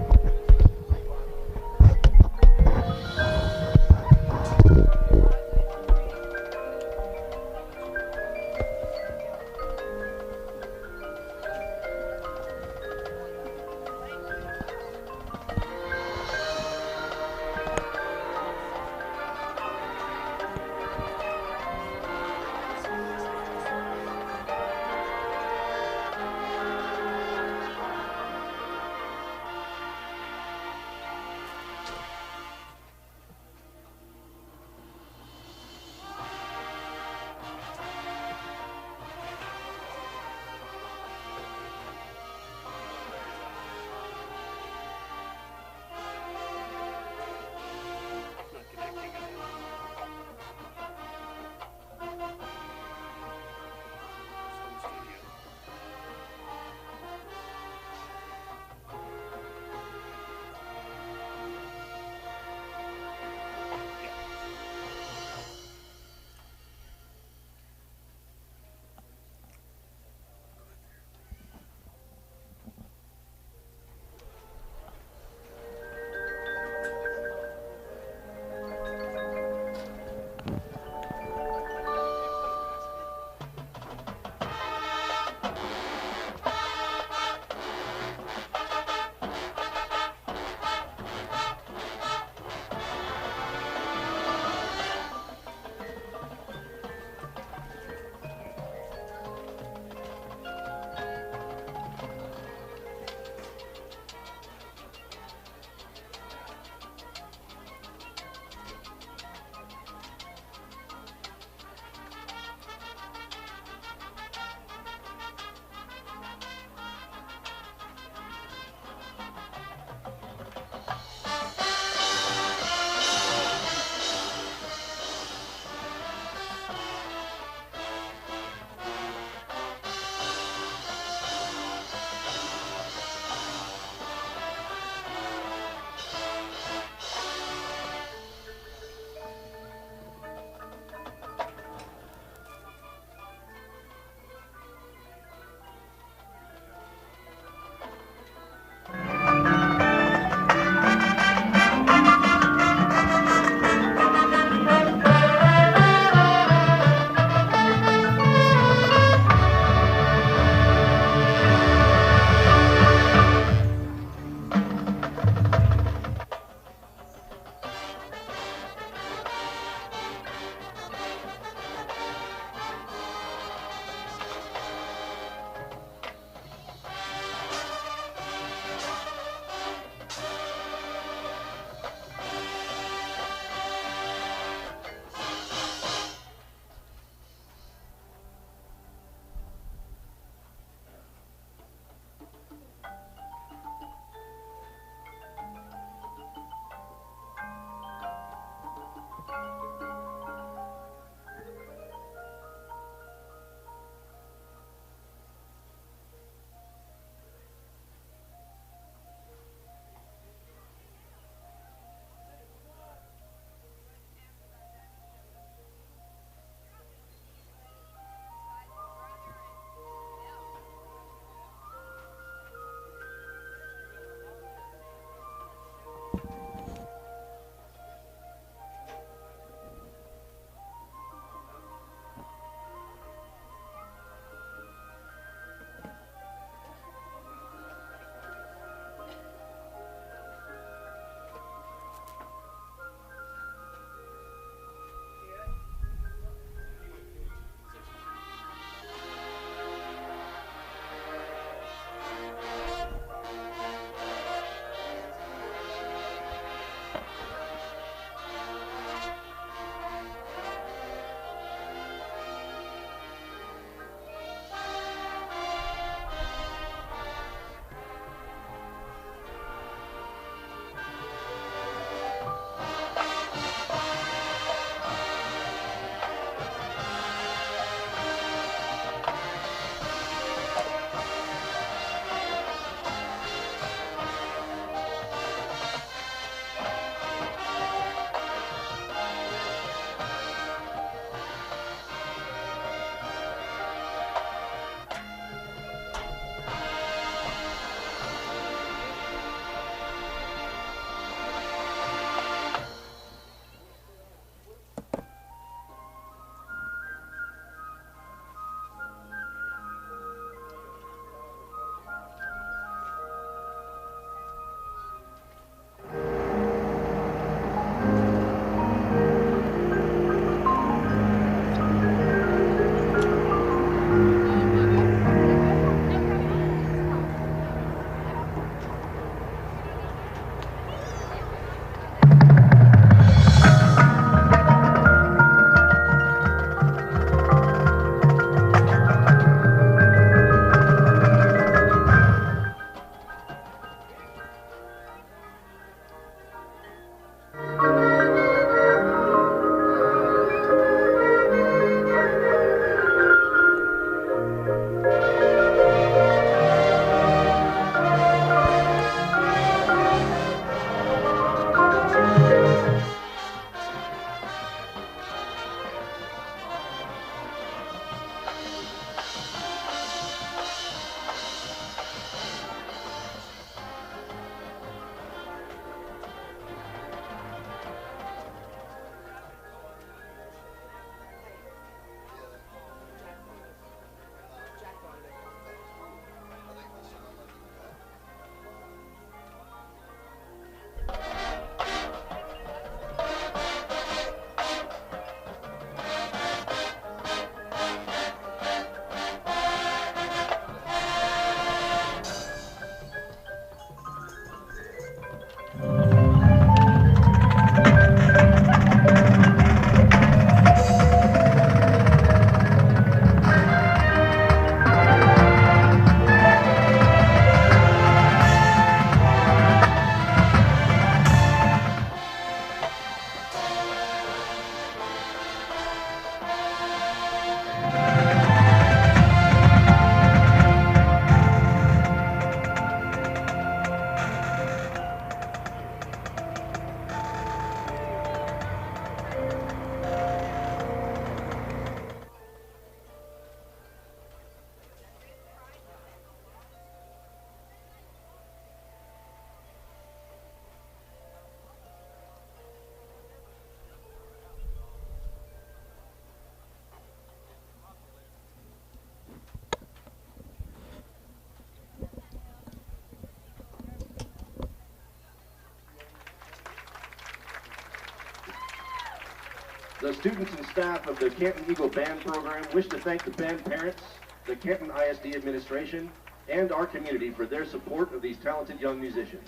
The students and staff of the Canton Eagle Band program wish to thank the band parents, the Canton ISD administration, and our community for their support of these talented young musicians.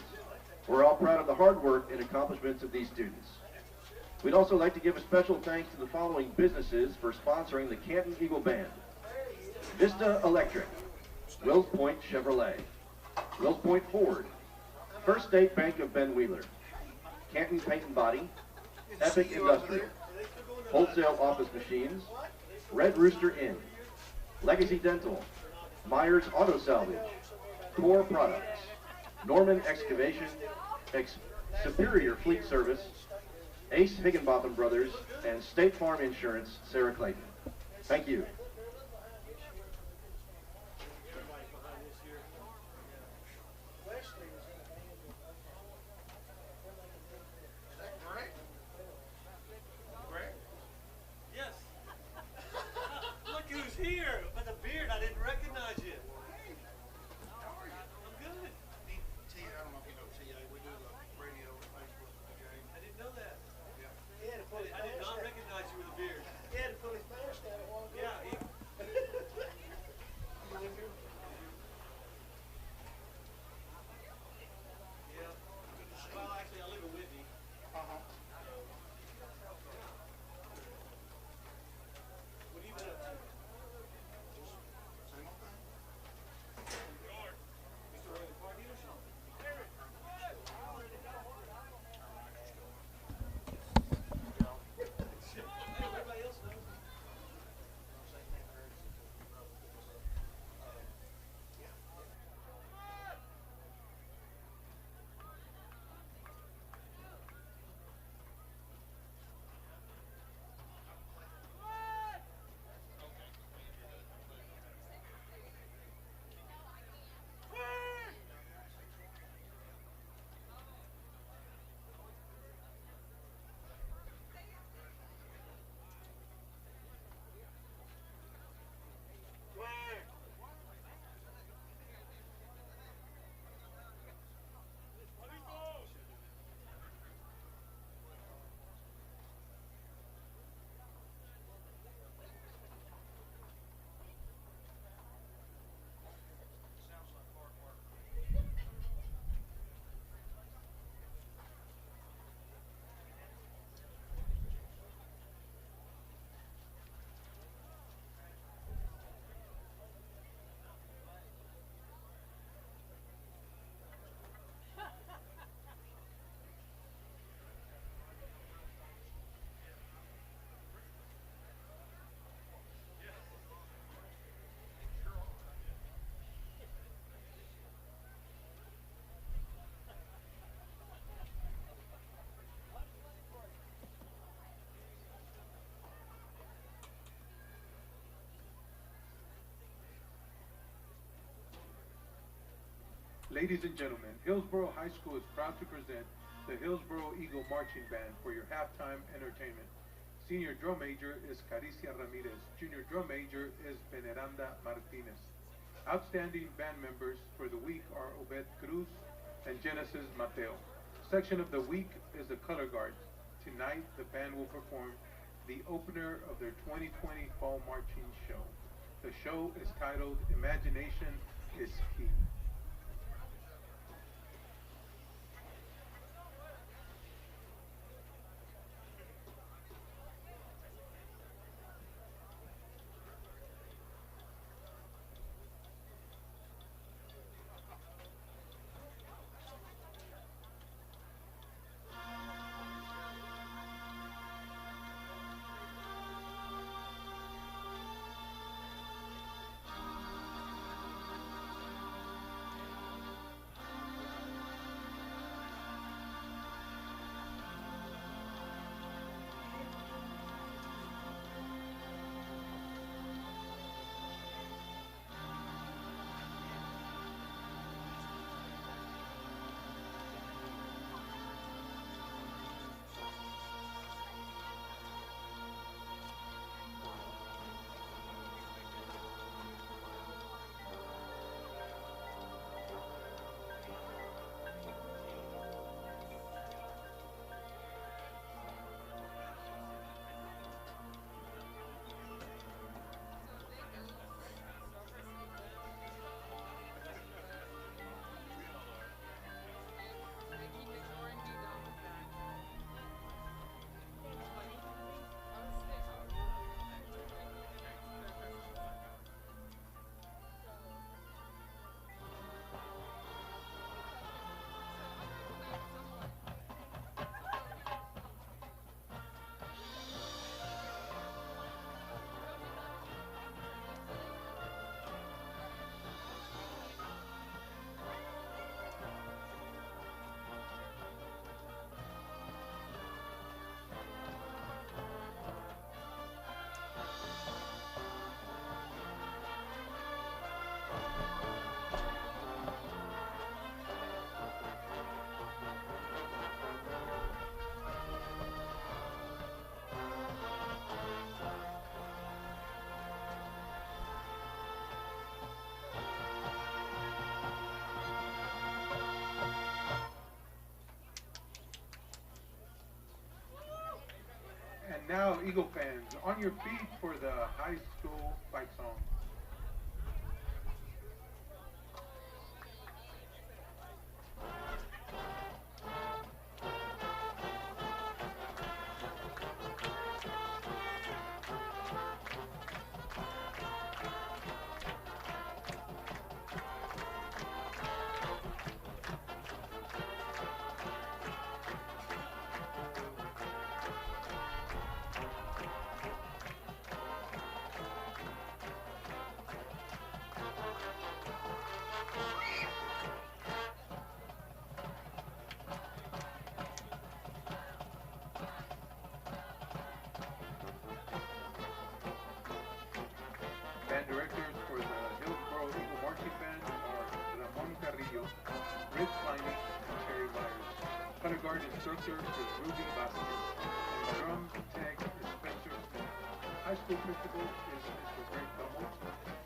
We're all proud of the hard work and accomplishments of these students. We'd also like to give a special thanks to the following businesses for sponsoring the Canton Eagle Band. Vista Electric, Wills Point Chevrolet, Wills Point Ford, First State Bank of Ben Wheeler, Canton Paint and Body, Epic Industrial, Wholesale Office Machines, Red Rooster Inn, Legacy Dental, Myers Auto Salvage, Core Products, Norman Excavation, Superior Fleet Service, Ace Higginbotham Brothers, and State Farm Insurance, Sarah Clayton. Thank you. Ladies and gentlemen, Hillsborough High School is proud to present the Hillsborough Eagle Marching Band for your halftime entertainment. Senior drum major is Caricia Ramirez. Junior drum major is Veneranda Martinez. Outstanding band members for the week are Obed Cruz and Genesis Mateo. Section of the week is the Color Guard. Tonight, the band will perform the opener of their 2020 Fall Marching Show. The show is titled Imagination is Key. Now, Eagle fans, on your feet for the high school fight song. Band directors for the Hillsborough Eagle Marching Band are Ramon Carrillo, Rich Liney, and Terry Myers. Color guard instructor is Ruby Vasquez, and drum tech is Spencer Smith. High school principal is Mr. Greg Dummel.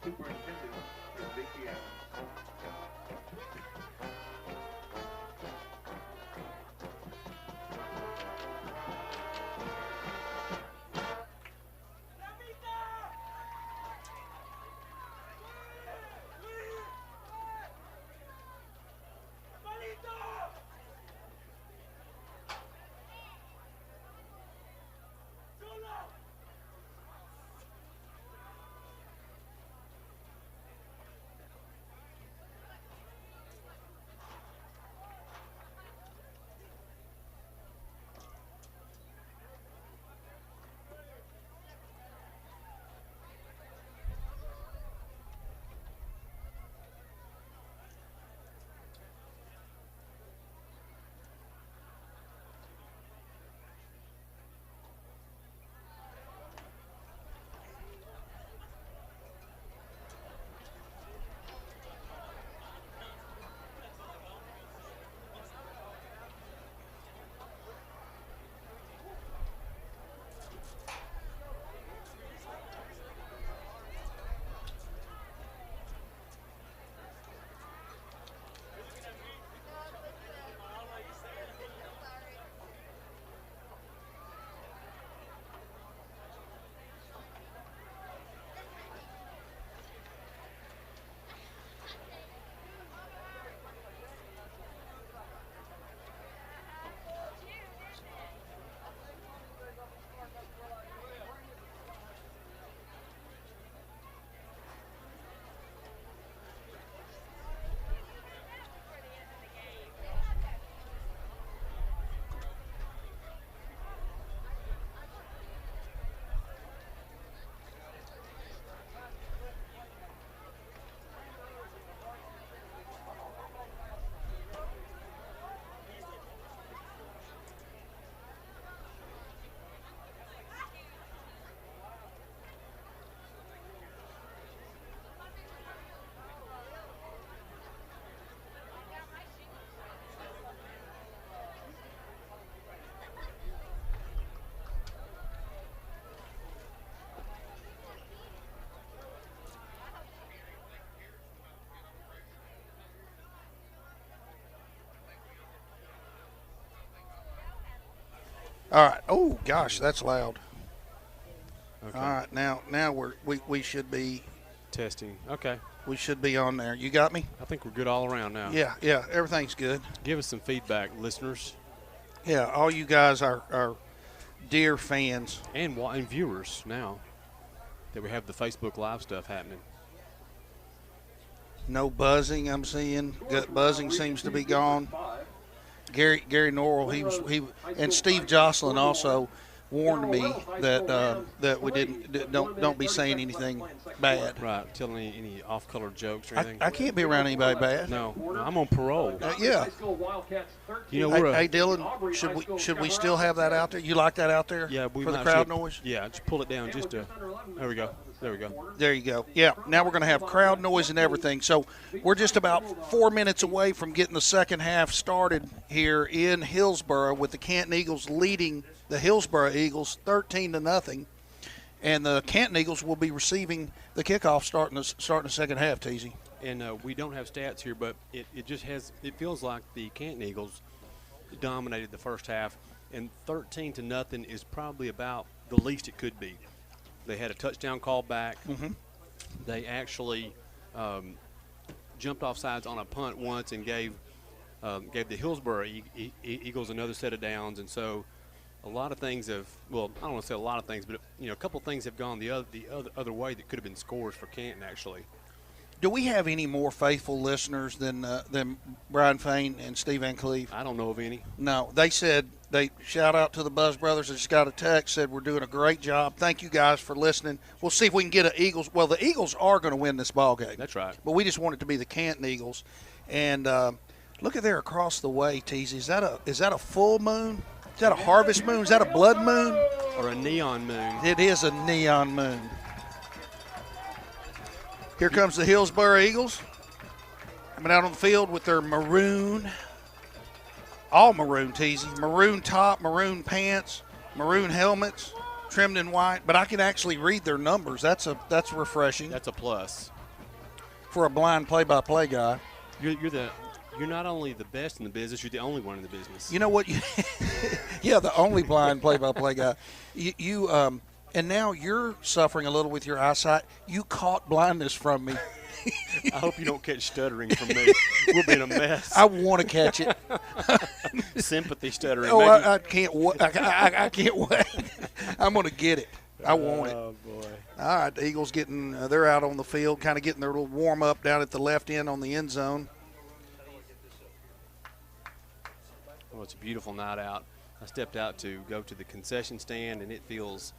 Superintendent is Vicki Adams. All right. Oh gosh, that's loud. Okay. All right, now we should be Testing. Okay. we should be on there. You got me? I think we're good all around now. Yeah, everything's good. Give us some feedback, listeners Yeah, all you guys are dear fans. and viewers now that we have the Facebook Live stuff happening. No buzzing I'm seeing. Buzzing seems to be gone. Gary Norrell, he and Steve Jocelyn also warned me that we don't be saying anything bad. Right. Telling any off-color jokes or anything. I can't be around anybody bad. No, I'm on parole. Yeah. You know, we're Hey Dylan, should we still have that out there? You like that out there? yeah, we for the might crowd should- noise. Yeah, just pull it down just to. There we go. There we go. There you go. Yeah, now we're going to have crowd noise and everything. So we're just about 4 minutes away from getting the second half started here in Hillsborough with the Canton Eagles leading the Hillsborough Eagles 13-0. And the Canton Eagles will be receiving the kickoff starting the second half, Teasy. And we don't have stats here, but it feels like the Canton Eagles dominated the first half, and 13-0 is probably about the least it could be. They had a touchdown call back. Mm-hmm. They actually jumped off sides on a punt once and gave the Hillsborough Eagles another set of downs. And so a lot of things have, well, I don't want to say a lot of things, but a couple things have gone the other way that could have been scores for Canton actually. Do we have any more faithful listeners than Brian Fain and Steve Van Cleve? I don't know of any. No, they said, they shout out to the Buzz Brothers. I just got a text, said we're doing a great job. Thank you guys for listening. We'll see if we can get an Eagles. Well, the Eagles are going to win this ball game. That's right. But we just want it to be the Canton Eagles. And look at there across the way, Teasy. Is that a full moon? Is that a harvest moon? Is that a blood moon? Or a neon moon. It is a neon moon. Here comes the Hillsborough Eagles coming out on the field with their maroon, all maroon, Teasy, maroon top, maroon pants, maroon helmets, trimmed in white. But I can actually read their numbers. That's refreshing. That's a plus for a blind play-by-play guy. You're not only the best in the business, you're the only one in the business. You know what? Yeah, the only blind play-by-play guy. You and now you're suffering a little with your eyesight. You caught blindness from me. I hope you don't catch stuttering from me. We'll be in a mess. I want to catch it. Sympathy stuttering. Oh, I can't wait. I can't wait. I'm going to get it. I want it. Oh, boy. All right, the Eagles they're out on the field, kind of getting their little warm-up down at the left end on the end zone. Well, it's a beautiful night out. I stepped out to go to the concession stand, and it feels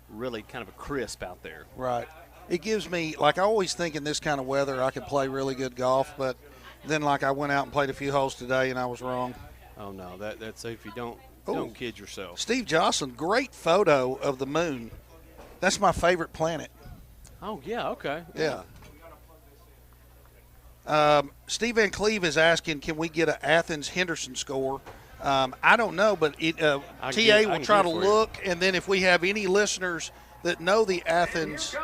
really kind of a crisp out there. Right. It gives me, I always think in this kind of weather I could play really good golf, but then I went out and played a few holes today and I was wrong. Oh, no, that's if you don't kid yourself. Steve Jocelyn, great photo of the moon. That's my favorite planet. Oh, yeah, okay. Yeah. Steve Van Cleve is asking, can we get an Athens-Henderson score? I don't know, but TA will try to look, and then if we have any listeners that know the Athens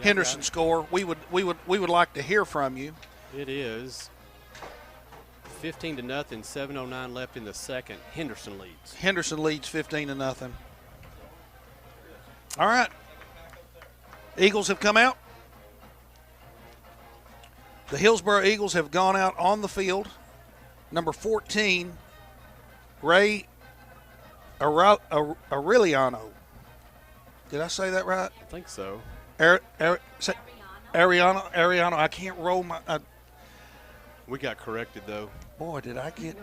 Henderson score, we would like to hear from you. It is 15-0, 7:09 left in the second. Henderson leads. Henderson leads 15-0. All right. Eagles have come out. The Hillsborough Eagles have gone out on the field. Number 14, Ray Aureliano. Did I say that right? I think so. Ariano. I can't roll my. We got corrected though. Boy, did I get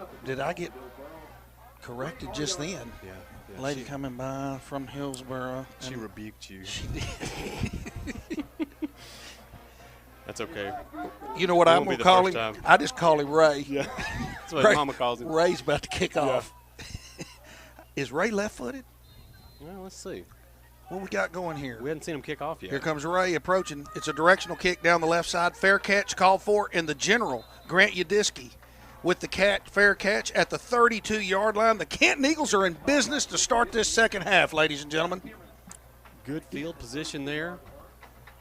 corrected just then? Yeah. Lady coming by from Hillsborough. She rebuked you. She did. That's okay. You know what I'm going to call him? Time. I just call him Ray. Yeah. That's what Mama calls him. Ray's about to kick off. Is Ray left-footed? Well, let's see. What we got going here? We hadn't seen him kick off yet. Here comes Ray approaching. It's a directional kick down the left side. Fair catch called for, and the general, Grant Yudiski, with the fair catch at the 32-yard line. The Canton Eagles are in business to start this second half, ladies and gentlemen. Good field position there.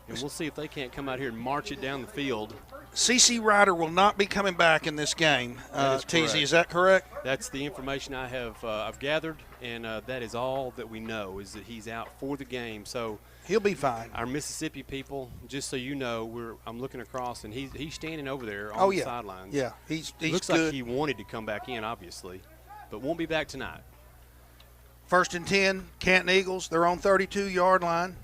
And we'll see if they can't come out here and march it down the field. C.C. Ryder will not be coming back in this game. TZ, is that correct? That's the information I've gathered, and that is all that we know is that he's out for the game. So he'll be fine. Our Mississippi people, just so you know, I'm looking across, and he's standing over there on the sidelines. Yeah, he's looks good. Like he wanted to come back in, obviously, but won't be back tonight. 1st and 10, Canton Eagles. They're on 32-yard line.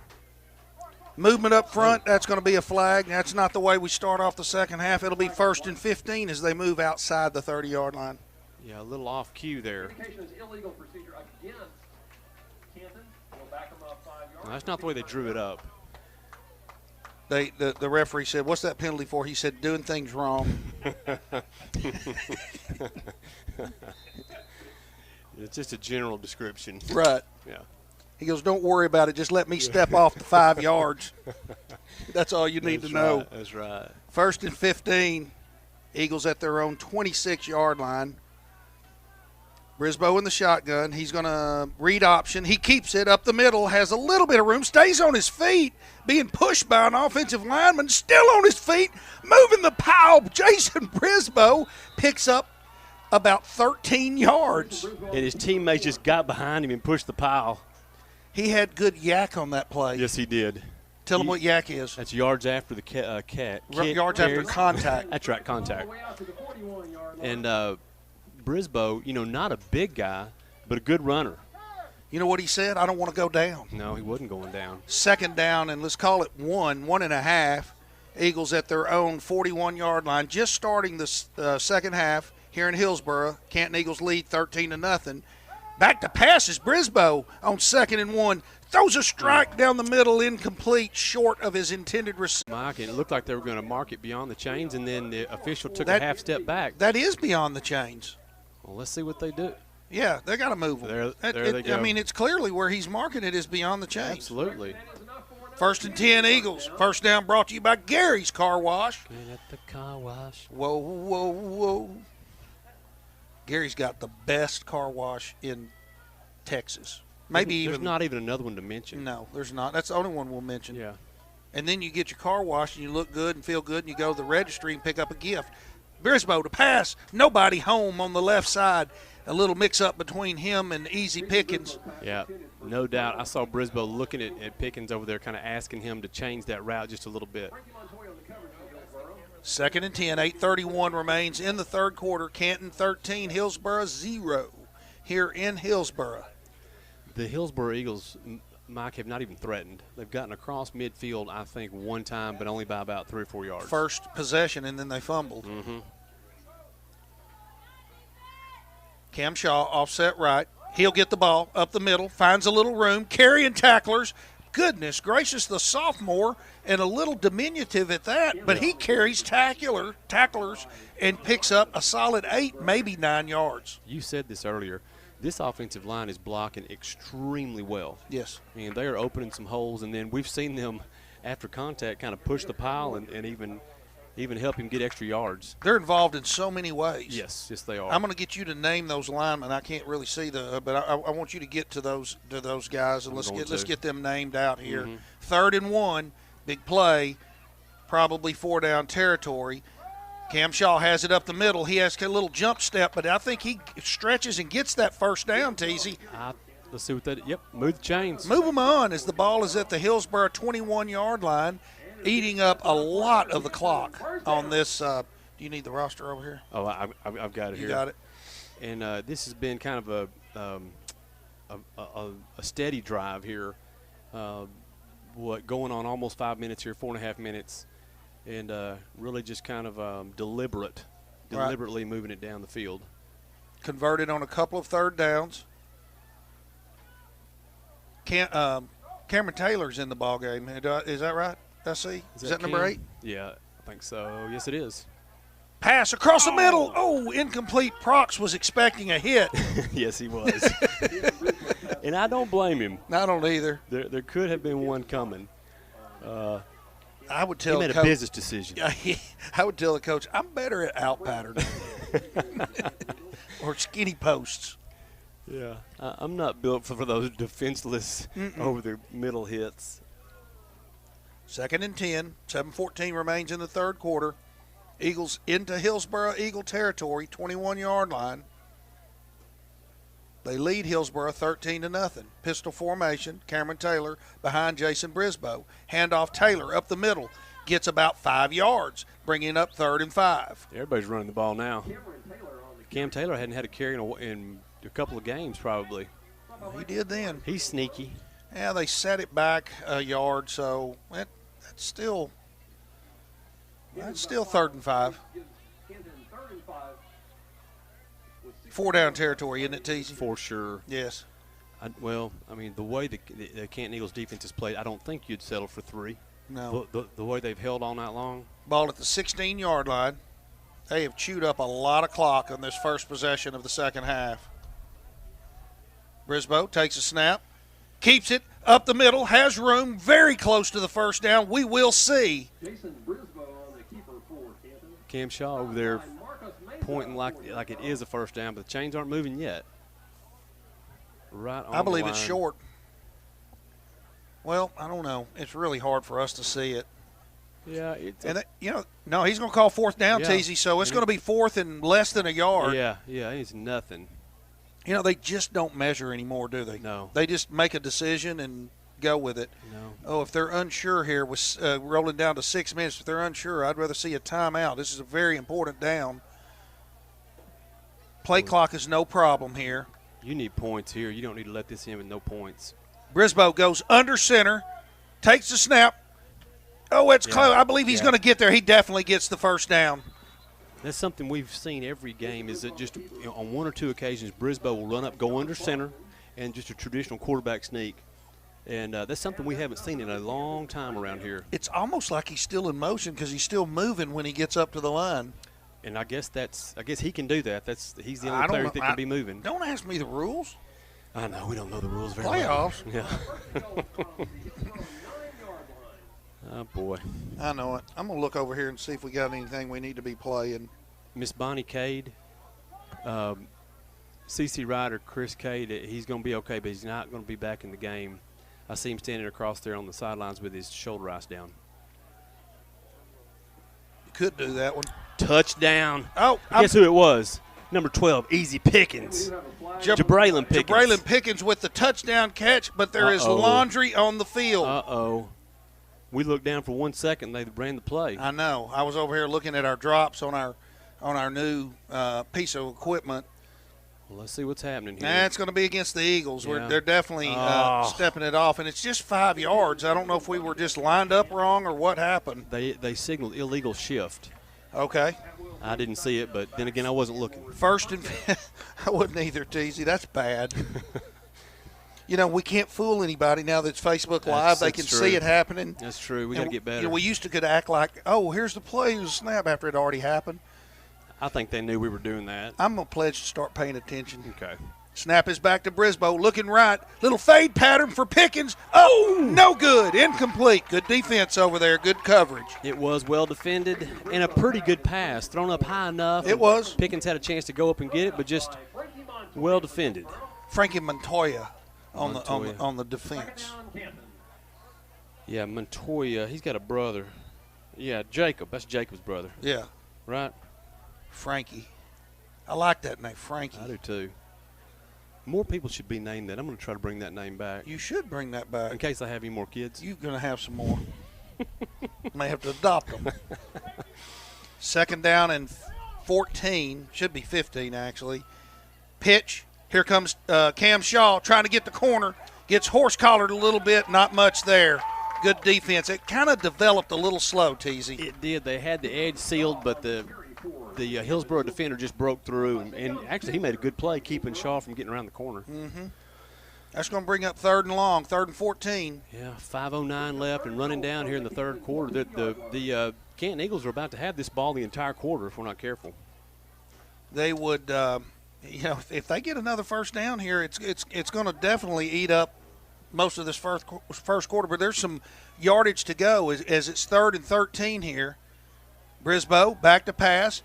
Movement up front, that's going to be a flag. That's not the way we start off the second half. It'll be 1st and 15 as they move outside the 30-yard line. Yeah, a little off cue there. Indication is illegal procedure against Canton. We'll back them up 5 yards. No, that's not the way they drew it up. The referee said, what's that penalty for? He said, doing things wrong. It's just a general description. Right. Yeah. He goes, don't worry about it. Just let me step off the 5 yards. That's all you need to know. That's right. 1st and 15. Eagles at their own 26-yard line. Brisboe in the shotgun. He's going to read option. He keeps it up the middle, has a little bit of room, stays on his feet, being pushed by an offensive lineman, still on his feet, moving the pile. Jason Brisboe picks up about 13 yards. And his teammates just got behind him and pushed the pile. He had good yak on that play. Yes, he did. Tell him what yak is. That's yards after the Yards after contact. That's right, contact. And Brisboe, not a big guy, but a good runner. You know what he said? I don't want to go down. No, he wasn't going down. Second down, and let's call it 1.5. Eagles at their own 41-yard line. Just starting the second half here in Hillsborough. Canton Eagles lead 13-0. Back to passes. Brisboe on 2nd and 1. Throws a strike down the middle, incomplete, short of his intended receiver. Mike, and it looked like they were going to mark it beyond the chains, and then the official took a half step back. That is beyond the chains. Well, let's see what they do. Yeah, they got to move him. There they go. I mean, it's clearly where he's marking it is beyond the chains. Absolutely. 1st and 10 Eagles. First down brought to you by Gary's Car Wash. At the car wash. Whoa, whoa, whoa. Gary's got the best car wash in Texas. There's not even another one to mention. No, there's not. That's the only one we'll mention. Yeah. And then you get your car washed and you look good and feel good and you go to the registry and pick up a gift. Brisboe to pass. Nobody home on the left side. A little mix-up between him and Easy Pickens. Yeah, no doubt. I saw Brisboe looking at Pickens over there, kind of asking him to change that route just a little bit. 2nd and 10, 8:31 remains in the third quarter. Canton 13, Hillsborough 0 here in Hillsborough. The Hillsborough Eagles, Mike, have not even threatened. They've gotten across midfield, I think, one time, but only by about 3 or 4 yards. First possession, and then they fumbled. Mm-hmm. Cam Shaw offset right. He'll get the ball up the middle, finds a little room, carrying tacklers. Goodness gracious, the sophomore, and a little diminutive at that, but he carries tacklers and picks up a solid 8, maybe 9 yards. You said this earlier. This offensive line is blocking extremely well. Yes. I mean, they are opening some holes, and then we've seen them, after contact, kind of push the pile and even help him get extra yards. They're involved in so many ways. Yes, they are. I'm going to get you to name those linemen. I can't really see but I want you to get to those guys, and let's get them named out here. Mm-hmm. 3rd and 1, big play, probably 4-down territory. Cam Shaw has it up the middle. He has a little jump step, but I think he stretches and gets that first down, Teasy. Let's see what that – yep, move the chains. Move them on as the ball is at the Hillsborough 21-yard line, eating up a lot of the clock on this. Do you need the roster over here? Oh, I've got it here. You got it. And this has been kind of a steady drive here. Going on almost 5 minutes here, 4.5 minutes, and really just kind of deliberately moving it down the field. Converted on a couple of third downs. Cameron Taylor's in the ball game. Is that right? I see. Is that number 8? Yeah, I think so. Yes, it is. Pass across the middle. Oh, incomplete. Prox was expecting a hit. Yes, he was. And I don't blame him. I don't either. There could have been one coming. I would tell he made a business decision. I would tell the coach, I'm better at out pattern or skinny posts. Yeah, I'm not built for those defenseless over the middle hits. 2nd and 10, 7:14 remains in the third quarter. Eagles into Hillsborough Eagle territory, 21-yard line. They lead Hillsborough 13-0. Pistol formation, Cameron Taylor behind Jason Brisboe. Handoff Taylor up the middle, gets about 5 yards, bringing up 3rd and 5. Everybody's running the ball now. Cam Taylor hadn't had a carry in a couple of games probably. He did then. He's sneaky. Yeah, they set it back a yard, so that's still 3rd and 5. 4-down territory, isn't it, Teasy? For sure. Yes. The way the Canton Eagles defense has played, I don't think you'd settle for 3. No. The way they've held all night long. Ball at the 16-yard line. They have chewed up a lot of clock on this first possession of the second half. Brisboe takes a snap, keeps it up the middle, has room, very close to the first down. We will see. Jason Brisboe on the keeper for Canton. Cam Shaw over there pointing like it is a first down, but the chains aren't moving yet. Right on I believe the it's line. short. Well, I don't know. It's really hard for us to see it. Yeah, it's And, no, he's going to call fourth down, Yeah. Teasy, so it's going to be fourth and less than a yard. yeah, it's nothing. They just don't measure anymore, do they? No. They just make a decision and go with it. No. Oh, if they're unsure here with rolling down to 6 minutes, if they're unsure, I'd rather see a timeout. This is a very important down. Play clock is no problem here. You need points here. You don't need to let this in with no points. Brisboe goes under center, takes the snap. Oh, it's close. I believe he's going to get there. He definitely gets the first down. That's something we've seen every game is that just on one or two occasions, Brisboe will run up, go under center, and just a traditional quarterback sneak. And that's something we haven't seen in a long time around here. It's almost like he's still in motion because he's still moving when he gets up to the line. And I guess he can do that. He's the only player that can be moving. Don't ask me the rules. I know we don't know the rules very well. Playoffs. Yeah. Oh boy. I know it. I'm gonna look over here and see if we got anything we need to be playing. Miss Bonnie Cade, CC Ryder, Chris Cade, he's going to be okay, but he's not going to be back in the game. I see him standing across there on the sidelines with his shoulder ice down. You could do that one. Touchdown. Oh, guess who it was? Number 12, Easy Pickens. Jabraylin Pickens. Jabraylin Pickens with the touchdown catch, but there is laundry on the field. Uh-oh. We looked down for 1 second. They ran the play. I know. I was over here looking at our drops on our new piece of equipment. Well, let's see what's happening here. It's going to be against the Eagles. Yeah. They're definitely stepping it off, and it's just 5 yards. I don't know if we were just lined up wrong or what happened. They signaled illegal shift. Okay. I didn't see it, but then again, I wasn't looking. First and I wouldn't either, Teasy. That's bad. We can't fool anybody now that's Facebook Live. They can see it happening. That's true. We got to get better. We used to could act like, oh, here's the play, the snap after it already happened. I think they knew we were doing that. I'm going to pledge to start paying attention. Okay. Snap is back to Brisboe. Looking right. Little fade pattern for Pickens. Oh, no good. Incomplete. Good defense over there. Good coverage. It was well defended and a pretty good pass. Thrown up high enough. It was. Pickens had a chance to go up and get it, but just well defended. Frankie Montoya on the defense. Yeah, Montoya. He's got a brother. Yeah, Jacob. That's Jacob's brother. Yeah. Right? Frankie. I like that name, Frankie. I do too. More people should be named that. I'm going to try to bring that name back. You should bring that back. In case I have any more kids. You're going to have some more. May have to adopt them. Second down and 14. Should be 15, actually. Pitch. Here comes Cam Shaw trying to get the corner. Gets horse-collared a little bit. Not much there. Good defense. It kind of developed a little slow, Teasy. It did. They had the edge sealed, but the Hillsborough defender just broke through. And actually, he made a good play keeping Shaw from getting around the corner. Mm-hmm. That's going to bring up third and long, 3rd and 14. Yeah, 5:09 left and running down here in the third quarter. The Canton Eagles are about to have this ball the entire quarter if we're not careful. They would, if they get another first down here, it's going to definitely eat up most of this first quarter. But there's some yardage to go as it's 3rd and 13 here. Brisboe back to pass,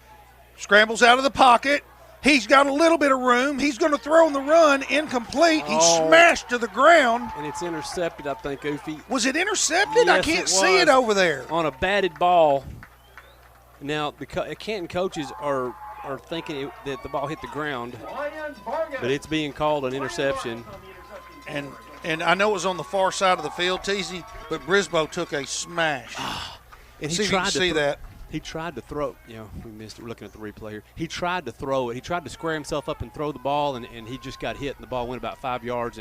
scrambles out of the pocket. He's got a little bit of room. He's going to throw on the run. Incomplete. He's smashed to the ground. And it's intercepted, I think, Oofy. Was it intercepted? Yes, I can't see it over there. On a batted ball. Now, the Canton coaches are thinking that the ball hit the ground, but it's being called an interception. And I know it was on the far side of the field, Teasy, but Brisboe took a smash. And see if you can see that. He tried to throw. We missed it. We're looking at the replay here. He tried to throw it. He tried to square himself up and throw the ball, and he just got hit, and the ball went about 5 yards.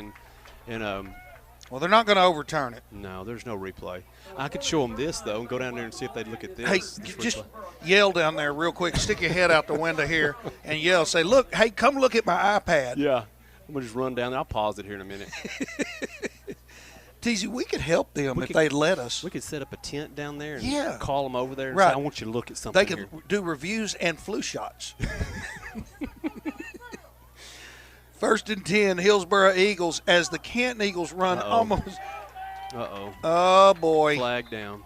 Well, they're not going to overturn it. No, there's no replay. I could show them this, though, and go down there and see if they'd look at this. Hey, this just replay. yell down there real quick. Stick your head out the window here and yell. Say, look, hey, come look at my iPad. Yeah. I'm going to just run down there. I'll pause it here in a minute. Teasy, we could help them if they'd let us. We could set up a tent down there and Yeah. call them over there and Right. say, I want you to look at something They could here. do reviews and flu shots. 1st and 10, Hillsborough Eagles as the Canton Eagles run almost. Uh-oh. Oh, boy. Flag down.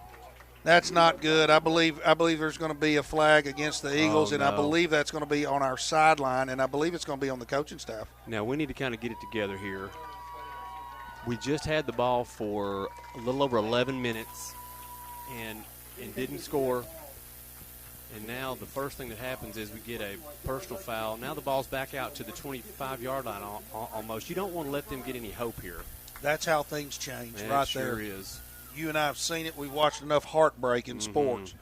That's not good. I believe there's going to be a flag against the Eagles, and I no. believe that's going to be on our sideline, and I believe it's going to be on the coaching staff. Now, we need to kind of get it together here. We just had the ball for a little over 11 minutes, and and didn't score. And now the first thing that happens is we get a personal foul. Now the ball's back out to the 25-yard line almost. You don't want to let them get any hope here. That's how things change It there. sure is. You and I have seen it. We've watched enough heartbreak in sports.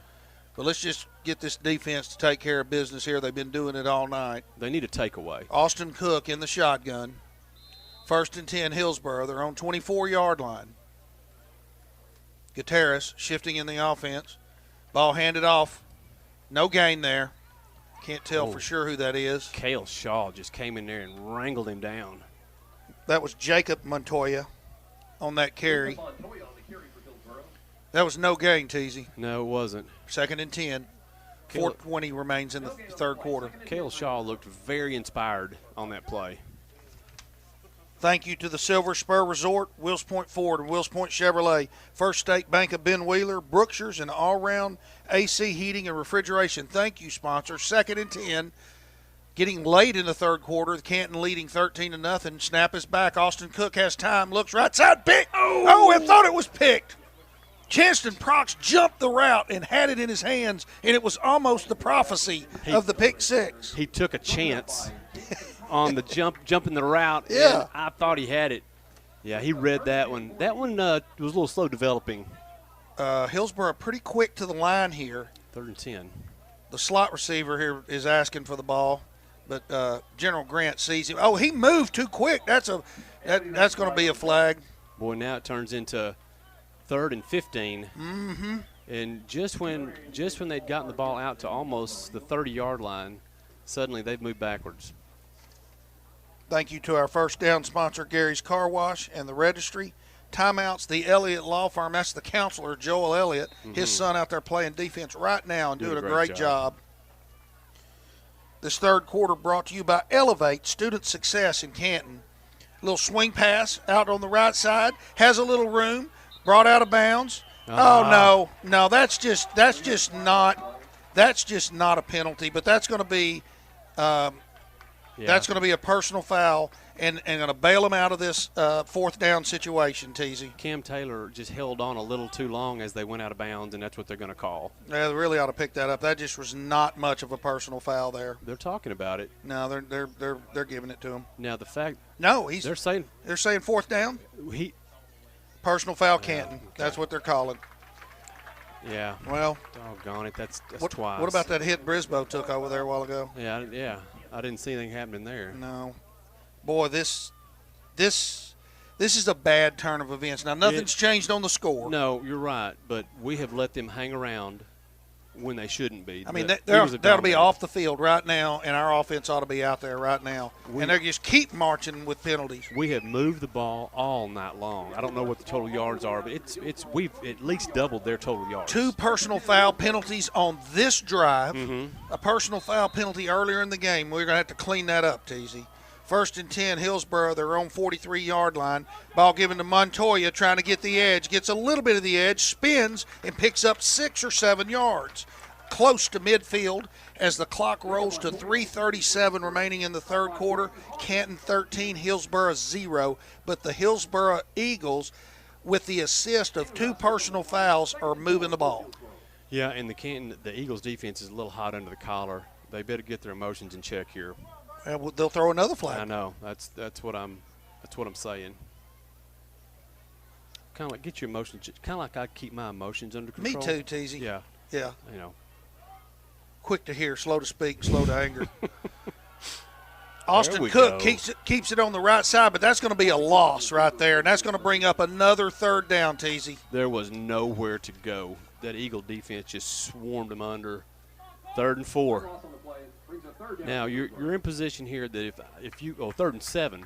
But let's just get this defense to take care of business here. They've been doing it all night. They need a takeaway. Austin Cook in the shotgun. 1st and 10, Hillsborough. They're on 24-yard line. Gutierrez shifting in the offense. Ball handed off. No gain there. Can't tell for sure who that is. Cale Shaw just came in there and wrangled him down. That was Jacob Montoya on that carry. That was no gain, Teasy. No, it wasn't. 2nd and 10. 4:20 remains in the third quarter. Cale Shaw looked very inspired on that play. Thank you to the Silver Spur Resort, Wills Point Ford, and Wills Point Chevrolet, First State Bank of Ben Wheeler, Brookshire's, and all-round AC heating and refrigeration. Thank you, sponsor. 2nd and 10. Getting late in the third quarter, the Canton leading 13-0. Snap is back. Austin Cook has time. Looks right side. Pick. Oh, I thought it was picked. Chanston Prox jumped the route and had it in his hands, and it was almost the prophecy of the pick six. He took a chance on the jumping the route. Yeah. And I thought he had it. Yeah, he read that one. That one was a little slow developing. Hillsborough pretty quick to the line here. 3rd and 10. The slot receiver here is asking for the ball, but General Grant sees him. Oh, he moved too quick. That's going to be a flag. Boy, now it turns into 3rd and 15. Mm-hmm. And just when they'd gotten the ball out to almost the 30-yard line, suddenly they've moved backwards. Thank you to our first down sponsor, Gary's Car Wash and the Registry. Timeouts, the Elliott Law Firm. That's the counselor, Joel Elliott. His son out there playing defense right now and doing a great job. This third quarter brought to you by Elevate Student Success in Canton. Little swing pass out on the right side. Has a little room. Brought out of bounds. Oh, no, that's just not a penalty. But that's going to be that's going to be a personal foul and going to bail him out of this fourth down situation. Teasy. Cam Taylor just held on a little too long as they went out of bounds, and that's what they're going to call. Yeah, they really ought to pick that up. That just was not much of a personal foul there. They're talking about it. No, they're giving it to him. Now the fact they're saying fourth down. Personal foul, Canton. Okay. That's what they're calling. Yeah. Well, doggone it. That's what, twice. What about that hit Brisboe took over there a while ago? Yeah. I didn't see anything happening there. No. Boy, this is a bad turn of events. Now, nothing's changed on the score. No, you're right. But we have let them hang around when they shouldn't be. I mean, that'll be off the field right now, and our offense ought to be out there right now. And they just keep marching with penalties. We have moved the ball all night long. I don't know what the total yards are, but we've at least doubled their total yards. 2 personal foul penalties on this drive. Mm-hmm. A personal foul penalty earlier in the game. We're going to have to clean that up, Teasy. 1st and 10, Hillsborough, their own 43-yard line. Ball given to Montoya, trying to get the edge. Gets a little bit of the edge, spins, and picks up 6 or 7 yards. Close to midfield as the clock rolls to 3:37 remaining in the third quarter. Canton 13, Hillsborough 0. But the Hillsborough Eagles, with the assist of 2 personal fouls, are moving the ball. Yeah, and the Eagles defense is a little hot under the collar. They better get their emotions in check here. And they'll throw another flag. I know. That's what I'm saying. Kind of like get your emotions. Kind of like I keep my emotions under control. Me too, Teasy. Yeah. Yeah. You know. Quick to hear, slow to speak, slow to anger. Austin Cook keeps it on the right side, but that's going to be a loss right there, and that's going to bring up another third down, Teasy. There was nowhere to go. That Eagle defense just swarmed them under. 3rd and 4. Now you're in position here that if you 3rd and 7,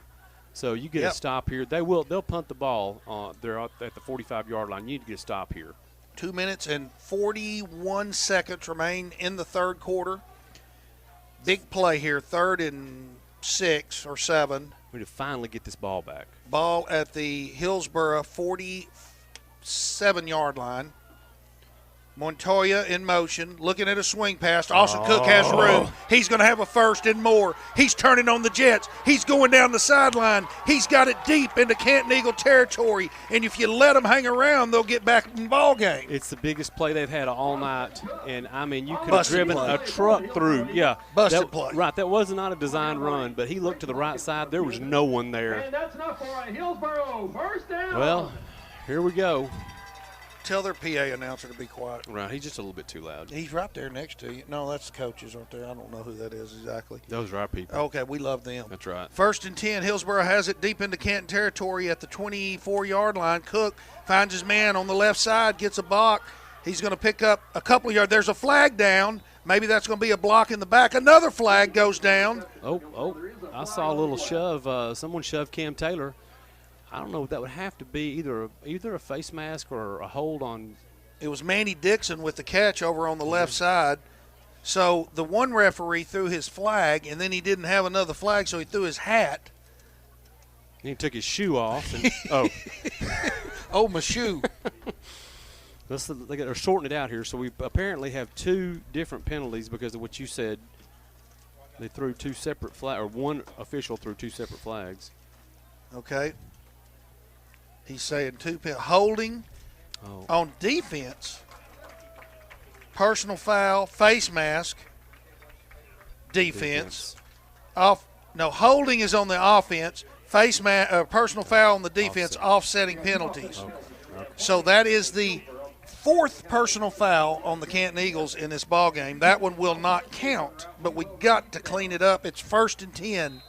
so you get a stop here. They'll punt the ball. They're at the 45-yard line. You need to get a stop here. 2 minutes and 41 seconds remain in the third quarter. Big play here, 3rd and 6 or 7. We need to finally get this ball back. Ball at the Hillsborough 47-yard line. Montoya in motion, looking at a swing pass. Austin Cook has room. He's going to have a first and more. He's turning on the Jets. He's going down the sideline. He's got it deep into Canton Eagle territory. And if you let them hang around, they'll get back in the ball game. It's the biggest play they've had all night. And, I mean, you could have Busted driven play. a truck through. Yeah. Busted play. Right, that was not a designed run, but he looked to the right side. There was no one there. And that's enough for a Hillsborough first down. Well, here we go. Tell their PA announcer to be quiet. Right, he's just a little bit too loud. He's right there next to you. No, that's the coaches, aren't there? I don't know who that is exactly. Those are our people. Okay, we love them. That's right. First and 10, Hillsborough has it deep into Canton territory at the 24-yard line. Cook finds his man on the left side, gets a block. He's going to pick up a couple of yards. There's a flag down. Maybe that's going to be a block in the back. Another flag goes down. Oh, I saw a little shove. Someone shoved Cam Taylor. I don't know if that would have to be either a face mask or a hold on. It was Manny Dixon with the catch over on the left side. So the one referee threw his flag, and then he didn't have another flag, so he threw his hat. And he took his shoe off. And, Oh, my shoe. They're sorting it out here. So we apparently have two different penalties because of what you said. They threw two separate flags, or one official threw two separate flags. Okay. He's saying holding on defense, personal foul, face mask, defense. Holding is on the offense, personal foul on the defense, offsetting penalties. Okay. So that is the fourth personal foul on the Canton Eagles in this ball game. That one will not count, but we got to clean it up. It's first and 10.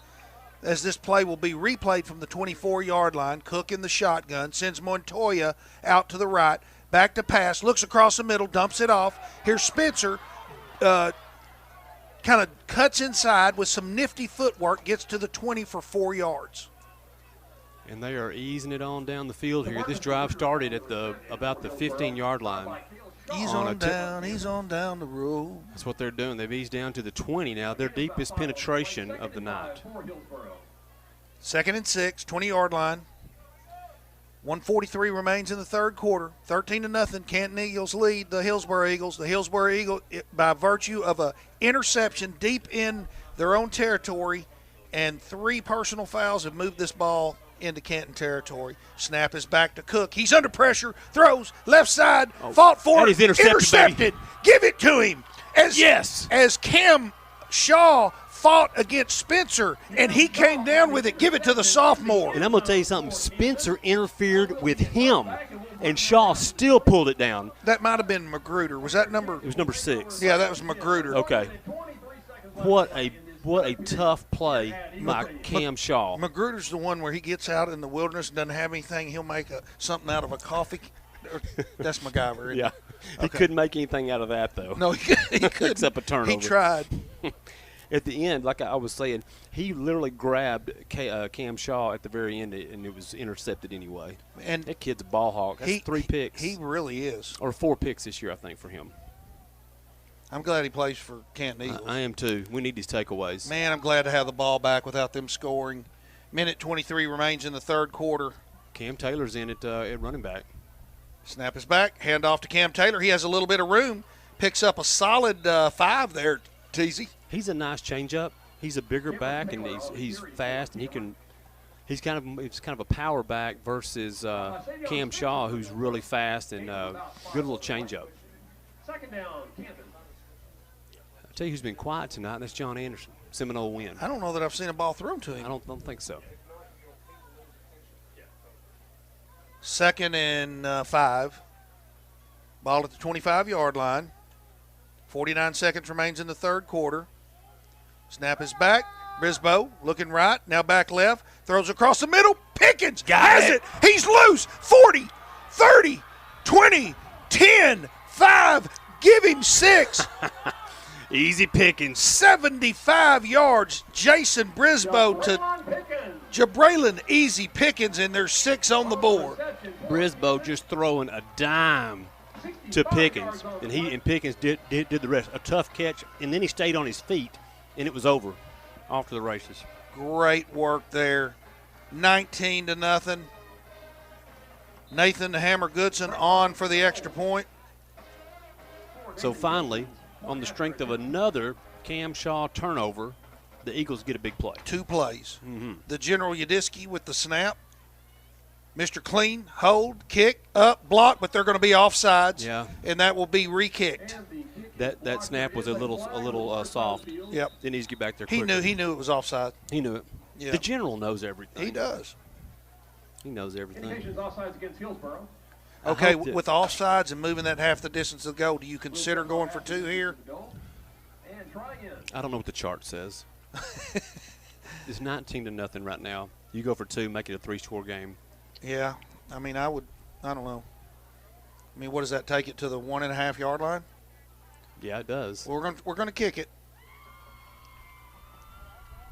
As this play will be replayed from the 24-yard line. Cook in the shotgun, sends Montoya out to the right, back to pass, looks across the middle, dumps it off. Here's Spencer, kind of cuts inside with some nifty footwork, gets to the 20 for 4 yards. And they are easing it on down the field here. This drive started at about the 15-yard line. He's on down the road. That's what they're doing. They've eased down to the 20 now, their deepest penetration of the night. Second and 6, 20-yard line. 1:43 remains in the third quarter. 13-0, Canton Eagles lead the Hillsborough Eagles. The Hillsborough Eagles, by virtue of an interception deep in their own territory and 3 personal fouls, have moved this ball into Canton territory. Snap is back to Cook. He's under pressure, throws, left side, fought for it, intercepted. Give it to him. As Cam Shaw fought against Spencer, and he came down with it. Give it to the sophomore. And I'm going to tell you something. Spencer interfered with him, and Shaw still pulled it down. That might have been Magruder. Was that number? It was number 6. Yeah, that was Magruder. Okay. What a tough play by Cam Shaw. Magruder's the one where he gets out in the wilderness and doesn't have anything. He'll make something out of a coffee. That's MacGyver. Yeah. He couldn't make anything out of that, though. No, he couldn't. Except a turnover. He tried. At the end, like I was saying, he literally grabbed Cam Shaw at the very end, and it was intercepted anyway. And that kid's a ball hawk. That's 3 picks. He really is. Or 4 picks this year, I think, for him. I'm glad he plays for Canton Eagles. I am too. We need these takeaways. Man, I'm glad to have the ball back without them scoring. Minute 23 remains in the third quarter. Cam Taylor's in at running back. Snap is back. Hand off to Cam Taylor. He has a little bit of room. Picks up a solid 5 there, Teasy. He's a nice changeup. He's a bigger back, and he's fast, and he's kind of a power back versus Cam Shaw, who's really fast and good little changeup. Second down, Canton. I'll tell you who's been quiet tonight, and that's John Anderson. Seminole win. I don't know that I've seen a ball thrown to him. I don't think so. Second and 5. Ball at the 25-yard line. 49 seconds remains in the third quarter. Snap is back. Brisboe looking right, now back left. Throws across the middle. Pickens has it. He's loose. 40, 30, 20, 10, 5. Give him 6. Easy pickings. 75 yards. Jason Brisboe to Jabraylin Easy Pickens, and there's 6 on the board. Brisboe just throwing a dime to Pickens, and Pickens did the rest. A tough catch, and then he stayed on his feet, and it was over. Off to the races. Great work there. 19-0. Nathan the Hammer Goodson on for the extra point. So finally, on the strength of another Cam Shaw turnover, the Eagles get a big play. 2 plays. Mm-hmm. The General Udisky with the snap. Mr. Clean, hold, kick, up, block, but they're going to be offsides. Yeah. And that will be re-kicked. That snap was a little soft. Yep. It needs to get back there He quicker. knew it was offside. He knew it. Yeah. The General knows everything. He does. He knows everything. Indications offsides against Hillsborough. Okay, hope that- with offsides and moving that half the distance to the goal, do you consider going for 2 here? And try again. I don't know what the chart says. It's 19-0 right now. You go for 2, make it a 3-score game. Yeah. I mean, I don't know. I mean, what does that take it to the 1.5 yard line? Yeah, it does. We're going to kick it.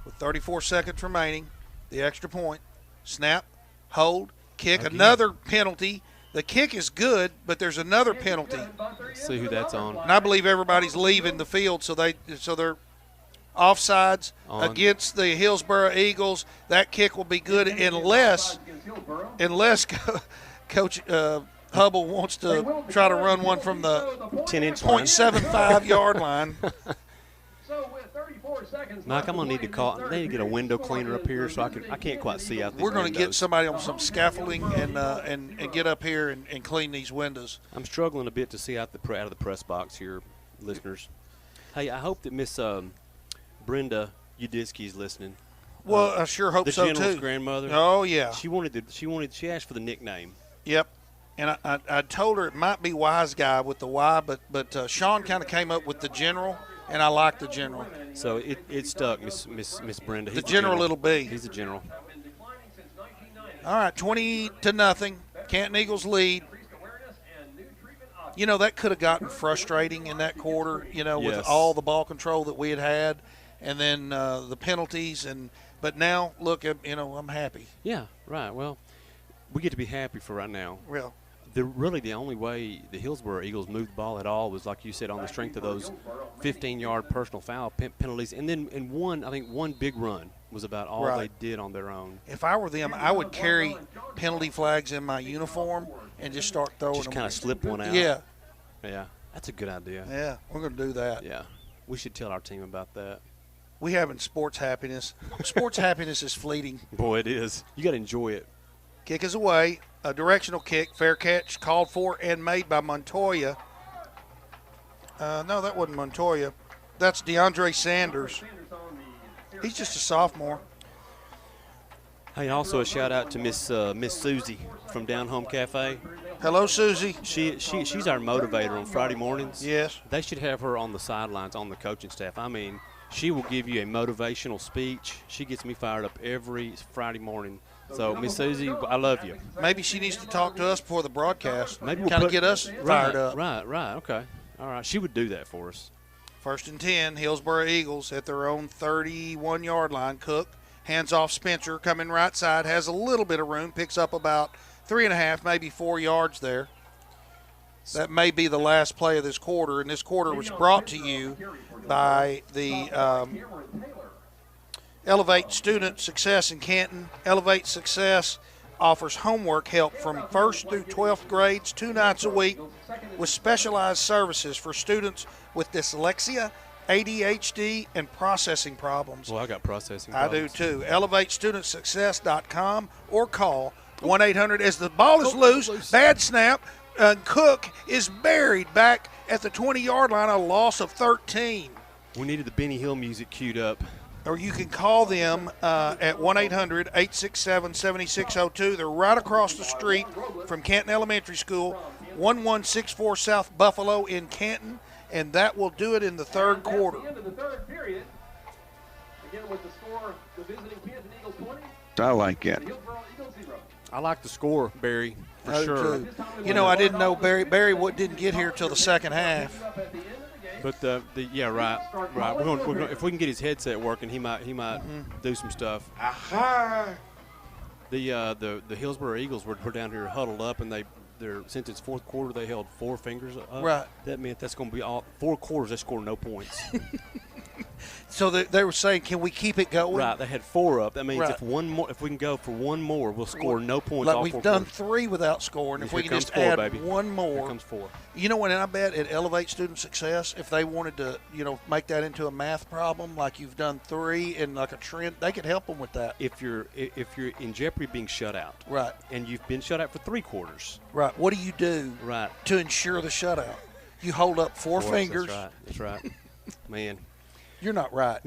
With 34 seconds remaining, the extra point. Snap, hold, kick, Again. another penalty. The kick is good, but there's another penalty. Let's see who that's on. And I believe everybody's leaving the field, so they're offsides On. against the Hillsborough Eagles. That kick will be good unless Coach Hubble wants to try to run one from the 10-inch line. .75 yard line. So with 34 seconds Mike, I'm gonna need to call. They need to get a window cleaner up here, so I can't quite see out. We're going to get windows. somebody on some scaffolding and get up here and clean these windows. I'm struggling a bit to see out of the press box here, listeners. Hey, I hope that Miss Brenda Udisky is listening. Well, I sure hope The so General's too. grandmother. Oh yeah. She asked for the nickname. Yep. And I told her it might be Wise Guy with the Y, but Sean kind of came up with the General, and I like the General. So it stuck, Miss Brenda. He's The General little B. He's the General. All right, 20-0. Canton Eagles lead. You know, that could have gotten frustrating in that quarter, with Yes. all the ball control that we had, and then the penalties. But now, look, I'm happy. Yeah, right. Well, we get to be happy for right now. Well, Really the only way the Hillsborough Eagles moved the ball at all was, like you said, on the strength of those 15-yard personal foul penalties. And then I think one big run was about all Right. they did on their own. if I were them, I would carry penalty flags in my uniform and just start throwing Just them. kind of slip one out. Yeah, Yeah, that's a good idea. yeah, we're going to do that. Yeah, we should tell our team about that. We having sports happiness. Sports happiness is fleeting. Boy, it is. You got to enjoy it. Kick is away. A directional kick. Fair catch called for and made by Montoya. No, that wasn't Montoya. That's DeAndre Sanders. He's just a sophomore. Hey, also a shout out to Miss Susie from Down Home Cafe. Hello, Susie. She's our motivator on Friday mornings. Yes. They should have her on the sidelines on the coaching staff. I mean, she will give you a motivational speech. She gets me fired up every Friday morning. So, Miss Susie, I love you. Maybe she needs to talk to us before the broadcast. Maybe we'll kind of get us fired up. Right. Okay. All right. She would do that for us. 1st and 10, Hillsborough Eagles at their own 31-yard line. Cook hands off Spencer, coming right side, has a little bit of room, picks up about 3.5, maybe 4 yards there. That may be the last play of this quarter, and this quarter was brought to you by the Elevate Student Success in Canton. Elevate Success offers homework help from 1st through 12th grades 2 nights a week with specialized services for students with dyslexia, ADHD, and processing problems. Well, I got processing I problems. do too. ElevateStudentSuccess.com or call 1-800 as the ball is loose. Bad snap. Cook is buried back at the 20-yard line, a loss of 13. We needed the Benny Hill music queued up. Or you can call them at 1-800-867-7602. They're right across the street from Canton Elementary School, 1164 South Buffalo in Canton, and that will do it in the third quarter. At the end of the third period, again with the score, the visiting Canton Eagles 20, I like it. the Hillsborough Eagles 0. I like the score, Barry, for I do sure. too. You know, I didn't know Barry didn't get here till the second half. But yeah, right. We're gonna, if we can get his headset working, he might do some stuff. Aha! The Hillsborough Eagles were down here huddled up, and since it's fourth quarter, they held 4 fingers up. Right. That meant that's going to be all 4 quarters. They scored no points. So they were saying, can we keep it going? Right, they had 4 up. That means Right. if we can go for one more, we'll score no points. Like all we've 4 done quarters. 3 without scoring. If Here we can comes just 4, add baby. one more. Here comes 4. You know what, and I bet it elevates student success if they wanted to, make that into a math problem, like you've done 3 and like a trend, they could help them with that. If you're in jeopardy of being shut out, Right. and you've been shut out for 3 quarters, Right. What do you do right, to ensure the shutout? You hold up 4 Of course, fingers. That's right. Man. You're not right.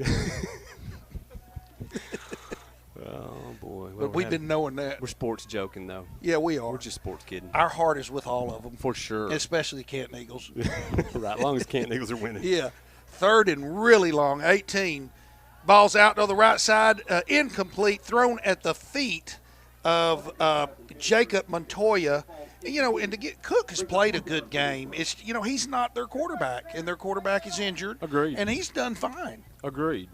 Oh, boy. But we've been knowing that. We're sports joking, though. Yeah, we are. We're just sports kidding. Our heart is with all of them. For sure. Especially Canton Eagles. Right, as long as Canton Eagles are winning. Yeah. 3rd and really long, 18. Ball's out to the right side, incomplete, thrown at the feet of Jacob Montoya. And to get Cook has played a good game. It's he's not their quarterback, and their quarterback is injured. Agreed. And he's done fine. Agreed.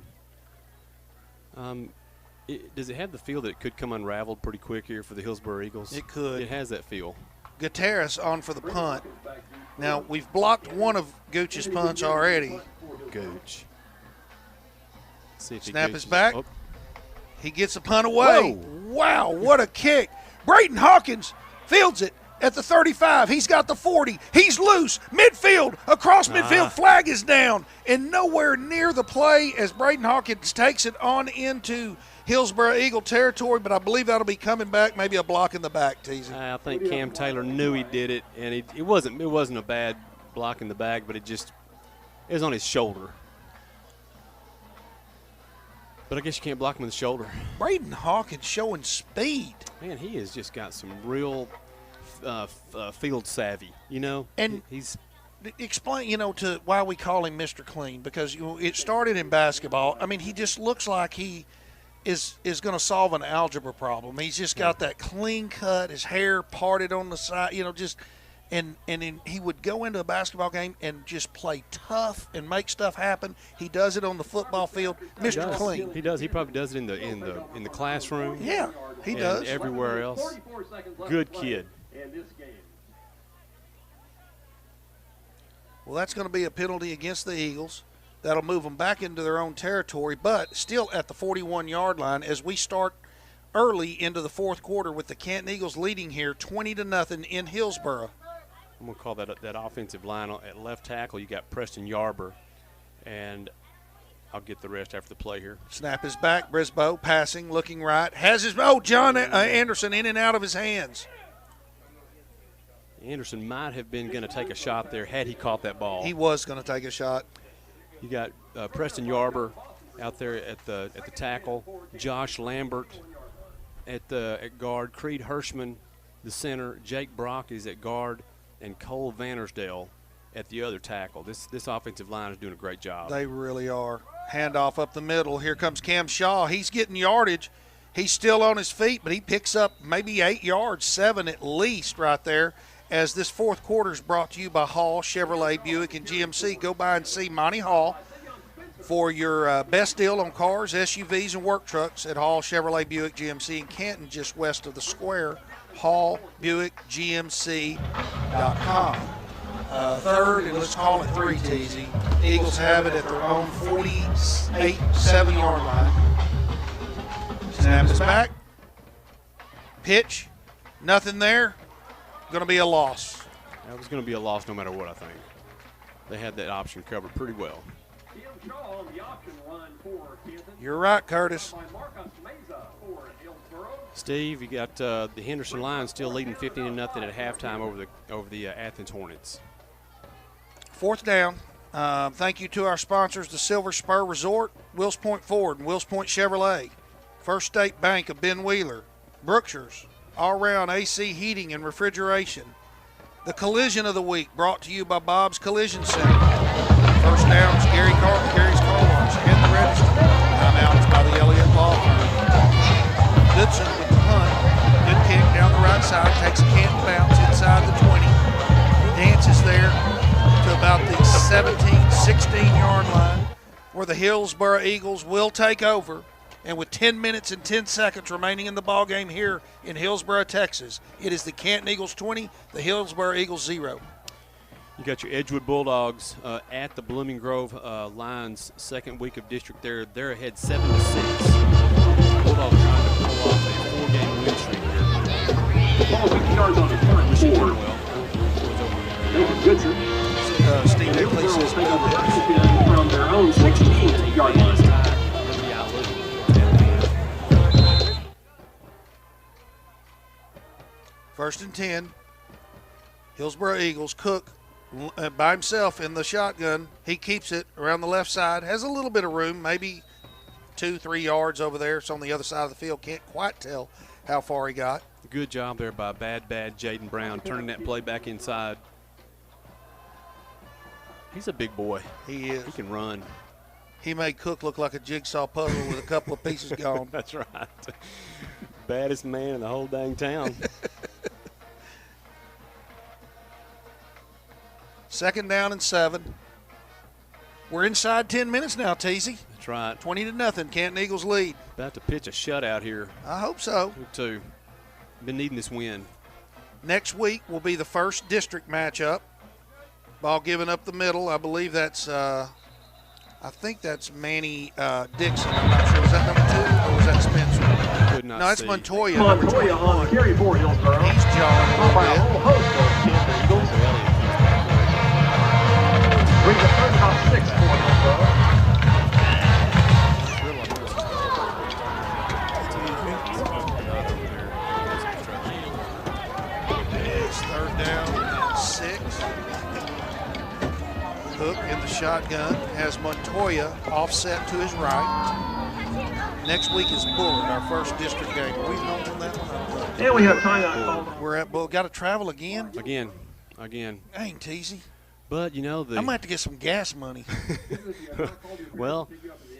Does it have the feel that it could come unraveled pretty quick here for the Hillsborough Eagles? It could. It has that feel. Gutierrez on for the punt. Now, we've blocked one of Gooch's punts already. Gooch. See if Snap he is back. Oh. He gets the punt away. Whoa. Wow, what a kick. Braden Hawkins fields it at the 35. He's got the 40. He's loose. Midfield. Across midfield. Flag is down. And nowhere near the play as Braden Hawkins takes it on into Hillsborough Eagle territory, but I believe that'll be coming back, maybe a block in the back, teasing. I think Cam Taylor knew he did it, and it wasn't a bad block in the bag, but it was on his shoulder. But I guess you can't block him in the shoulder. Braden Hawkins showing speed. Man, he has just got some real field savvy, And he's explain, to why we call him Mr. Clean, because it started in basketball. I mean, he just looks like he is going to solve an algebra problem. He's just got that clean cut, his hair parted on the side, and he would go into a basketball game and just play tough and make stuff happen. He does it on the football field, Mr. Clean. He does. He probably does it in the classroom. Yeah, he does. And everywhere else. Good kid. Well, that's going to be a penalty against the Eagles. That'll move them back into their own territory, but still at the 41-yard line as we start early into the 4th quarter with the Canton Eagles leading here 20-0 in Hillsborough. I'm going to call that offensive line at left tackle. You got Preston Yarber, and I'll get the rest after the play here. Snap is back. Brisboe passing, looking right. Has his – John Anderson in and out of his hands. Anderson might have been going to take a shot there had he caught that ball. He was going to take a shot. You got Preston Yarber out there at the tackle, Josh Lambert at guard, Creed Hirschman, the center, Jake Brock is at guard, and Cole Vannersdale at the other tackle. This offensive line is doing a great job. They really are. Handoff up the middle. Here comes Cam Shaw. He's getting yardage. He's still on his feet, but he picks up maybe 8 yards, 7 at least right there. As this 4th quarter is brought to you by Hall, Chevrolet, Buick, and GMC. Go by and see Monty Hall for your best deal on cars, SUVs, and work trucks at Hall, Chevrolet, Buick, GMC in Canton, just west of the square. Hall, Buick, GMC.com. 3rd, and let's call it 3, Teasy. Eagles have it at their own 7-yard line. Snap is back. Pitch. Nothing there. Going to be a loss. That was going to be a loss no matter what, I think. They had that option covered pretty well. You're right, Curtis. Steve, you got the Henderson Lions still leading 15-0 at halftime over the Athens Hornets. 4th down. Thank you to our sponsors, the Silver Spur Resort, Wills Point Ford, and Wills Point Chevrolet, First State Bank of Ben Wheeler, Brookshire's, all-round AC heating and refrigeration. The collision of the week brought to you by Bob's Collision Center. First down is Gary's Car Wash and the register. Timeout is by the Elliott Law Firm. Goodson with the punt. Good kick down the right side. Takes a Canton bounce inside the 20. Dances there to about the 17, 16-yard line where the Hillsborough Eagles will take over. And with 10 minutes and 10 seconds remaining in the ballgame here in Hillsborough, Texas, it is the Canton Eagles 20, the Hillsborough Eagles 0. You got your Edgewood Bulldogs at the Blooming Grove Lions second week of district. They're ahead 7-6. Bulldogs trying to pull off a 4-game win streak here. Ball 6 yards on the front Wishing 4. them well. Nathan Goodson. Steve Hickley says From their own 16-yard line. First and 10. Hillsborough Eagles. Cook by himself in the shotgun. He keeps it around the left side. Has a little bit of room, maybe 2-3 yards over there. It's on the other side of the field. Can't quite tell how far he got. Good job there by bad Jaden Brown, turning that play back inside. He's a big boy. He is. He can run. He made Cook look like a jigsaw puzzle with a couple of pieces gone. That's right. Baddest man in the whole dang town. Second down and 7. We're inside 10 minutes now, Teasy. That's right. 20-0. Canton Eagles lead. About to pitch a shutout here. I hope so. Me too. Been needing this win. Next week will be the first district matchup. Ball given up the middle. I believe that's, I think that's Manny Dixon. I'm not sure. Was that number 2 or was that Spencer? Could not No, it's see. Montoya. Montoya on carry for Hillsborough. He's jawing a By a little whole host of Canton Eagles. Brings a third down 6 for Hillsborough. It's third down and 6. Cook in the shotgun has Montoya offset to his right. Next week is Bullard, our first district game. Are we home on that one? And we have timeout called. We're at Bullard. Got to travel again? Again. Dang, Teasy. But, you know, I'm going to have to get some gas money. well,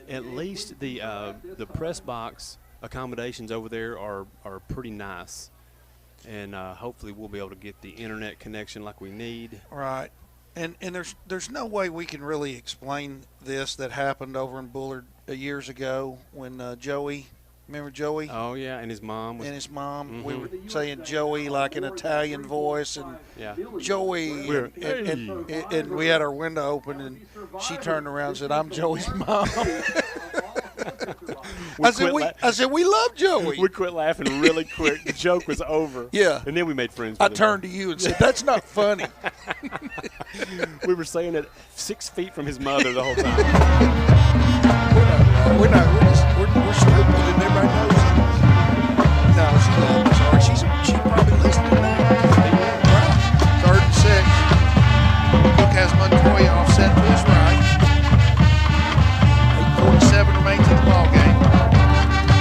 at least the press box accommodations over there are pretty nice. And hopefully we'll be able to get the internet connection like we need. Right. And there's no way we can really explain this that happened over in Bullard years ago when Joey, remember Joey? Oh, yeah, and his mom. And his mom. We were saying Joey like an Italian voice, and Joey, and we had our window open, and she turned around and said, "I'm Joey's mom." I said, we love Joey. We quit laughing really quick. The joke was over. Yeah. And then we made friends with I him. turned to you and said, "That's not funny." We were saying it 6 feet from his mother the whole time. We're stupid, and everybody knows it. No, she's not. Sorry, she's probably listening now. Right. Third and 6. Cook has Montoya offset to his right. 8:47 remains in the ball game.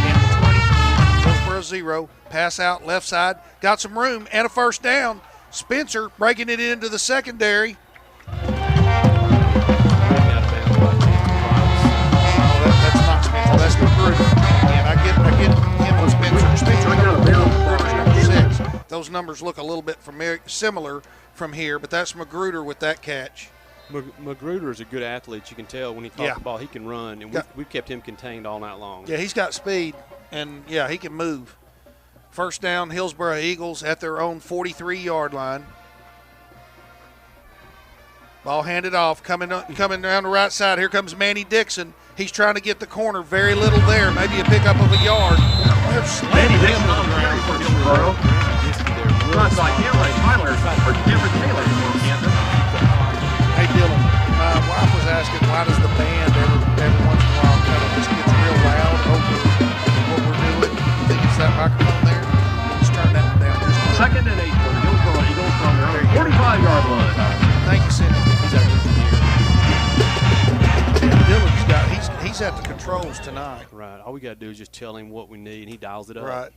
Canton 20, Hillsborough 0. Pass out left side. Got some room and a first down. Spencer breaking it into the secondary. That's not Spencer. That's Magruder. And I get him and Spencer. Spencer number 6. Those numbers look a little bit similar from here, but that's Magruder with that catch. Magruder is a good athlete. You can tell when he caught the ball, he can run, and we've kept him contained all night long. Yeah, he's got speed, and, yeah, he can move. First down, Hillsborough Eagles at their own 43-yard line. Ball handed off, coming down the right side. Here comes Manny Dixon. He's trying to get the corner. Very little there, maybe a pickup of a yard. Manny Dixon on the carry for Hillsborough. Brought by Cameron Tyler or Cameron Taylor for Canton. Hey, Dylan, my wife was asking why does the band every once in a while kind of just gets real loud over what we're doing. You think it's that microphone there? Let's turn that one down. Second and 8 for the Hillsborough Eagles from their 45-yard line. Thank you, Cindy. He's our engineer. And Dylan's got he's at the controls tonight. Right. All we got to do is just tell him what we need, and he dials it up. Right.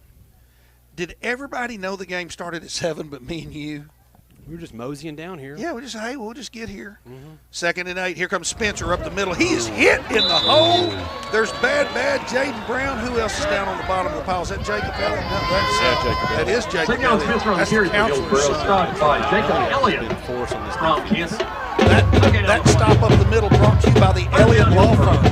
Did everybody know the game started at 7 but me and you? We were just moseying down here. Yeah, we'll just get here. Second and 8. Here comes Spencer up the middle. He is hit in the hole. There's bad Jaden Brown. Who else is down on the bottom of the pile? Is that Jacob Elliott? No, that is Jacob Second down, Spencer on the carry for Hillsborough. Stopped by Jacob Elliott from Canton. That stop up the middle brought to you by the Elliott Law Firm.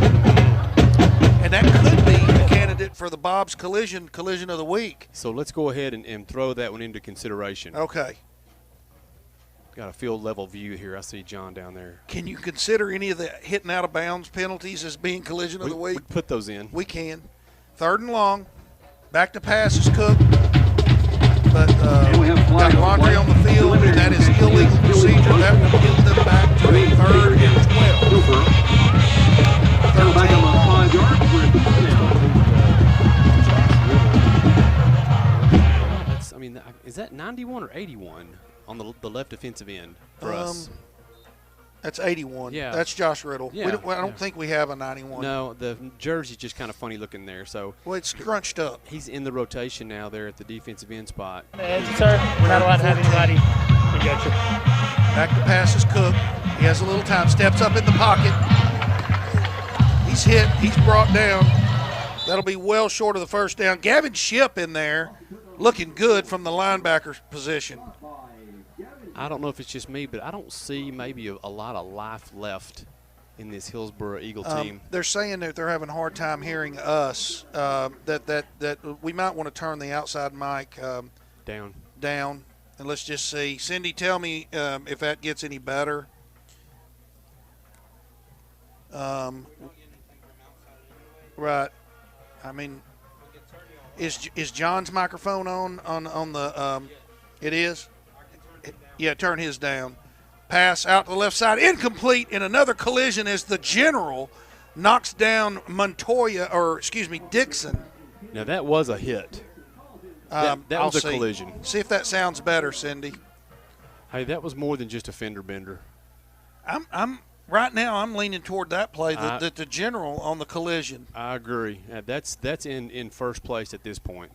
And that could be a candidate for the Bob's collision of the week. So let's go ahead and throw that one into consideration. Okay. got a field level view here. I see John down there. Can you consider any of the hitting out of bounds penalties as being collision of the week? We put those in. We can. 3rd and long. Back to pass is Cook. But got laundry on the field, and that is illegal procedure. That will get them back to 3rd and 12. That's, I mean, is that 91 or 81 on the left defensive end for us? That's 81. Yeah. That's Josh Riddle. Yeah. I don't think we have a 91. No, the jersey's just kind of funny looking there. So Well, it's scrunched up. he's in the rotation now there at the defensive end spot. Sir, we're not allowed to have anybody. We got you. Back to pass is Cook. He has a little time. Steps up in the pocket. He's hit. He's brought down. That'll be well short of the first down. Gavin Shipp in there looking good from the linebacker position. I don't know if it's just me, but I don't see maybe a lot of life left in this Hillsborough Eagle team. They're saying that they're having a hard time hearing us, that we might want to turn the outside mic Down. And let's just see. Cindy, tell me if that gets any better. Right. I mean, is John's microphone on the it is? Yeah, turn his down. Pass out to the left side, incomplete, in another collision as the general knocks down Dixon. Now that was a hit. That was a collision. See if that sounds better, Cindy. Hey, that was more than just a fender bender. I'm right now. I'm leaning toward that play, the general on the collision. I agree. That's in first place at this point.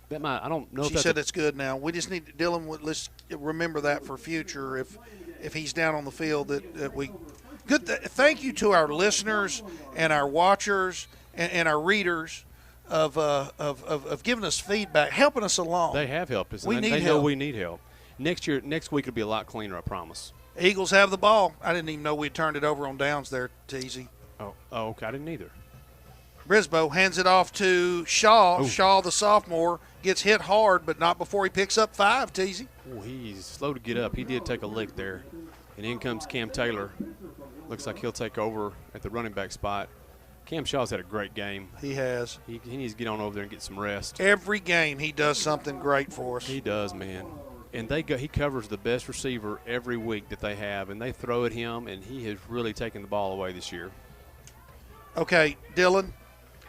That might, I don't know. She said it's good now. We just need Dylan. Let's remember that for future. If he's down on the field, that we good. Thank you to our listeners and our watchers and our readers of giving us feedback, helping us along. They have helped us. We need they help. know we need help. Next week will be a lot cleaner. I promise. Eagles have the ball. I didn't even know we turned it over on downs there, Teasy. Oh, okay. I didn't either. Brisboe hands it off to Shaw. Ooh. Shaw, the sophomore, gets hit hard, but not before he picks up 5, Teasy. Ooh, he's slow to get up. He did take a lick there. And in comes Cam Taylor. Looks like he'll take over at the running back spot. Cam Shaw's had a great game. He has. He needs to get on over there and get some rest. Every game he does something great for us. He does, man. And he covers the best receiver every week that they have, and they throw at him, and he has really taken the ball away this year. Okay, Dylan,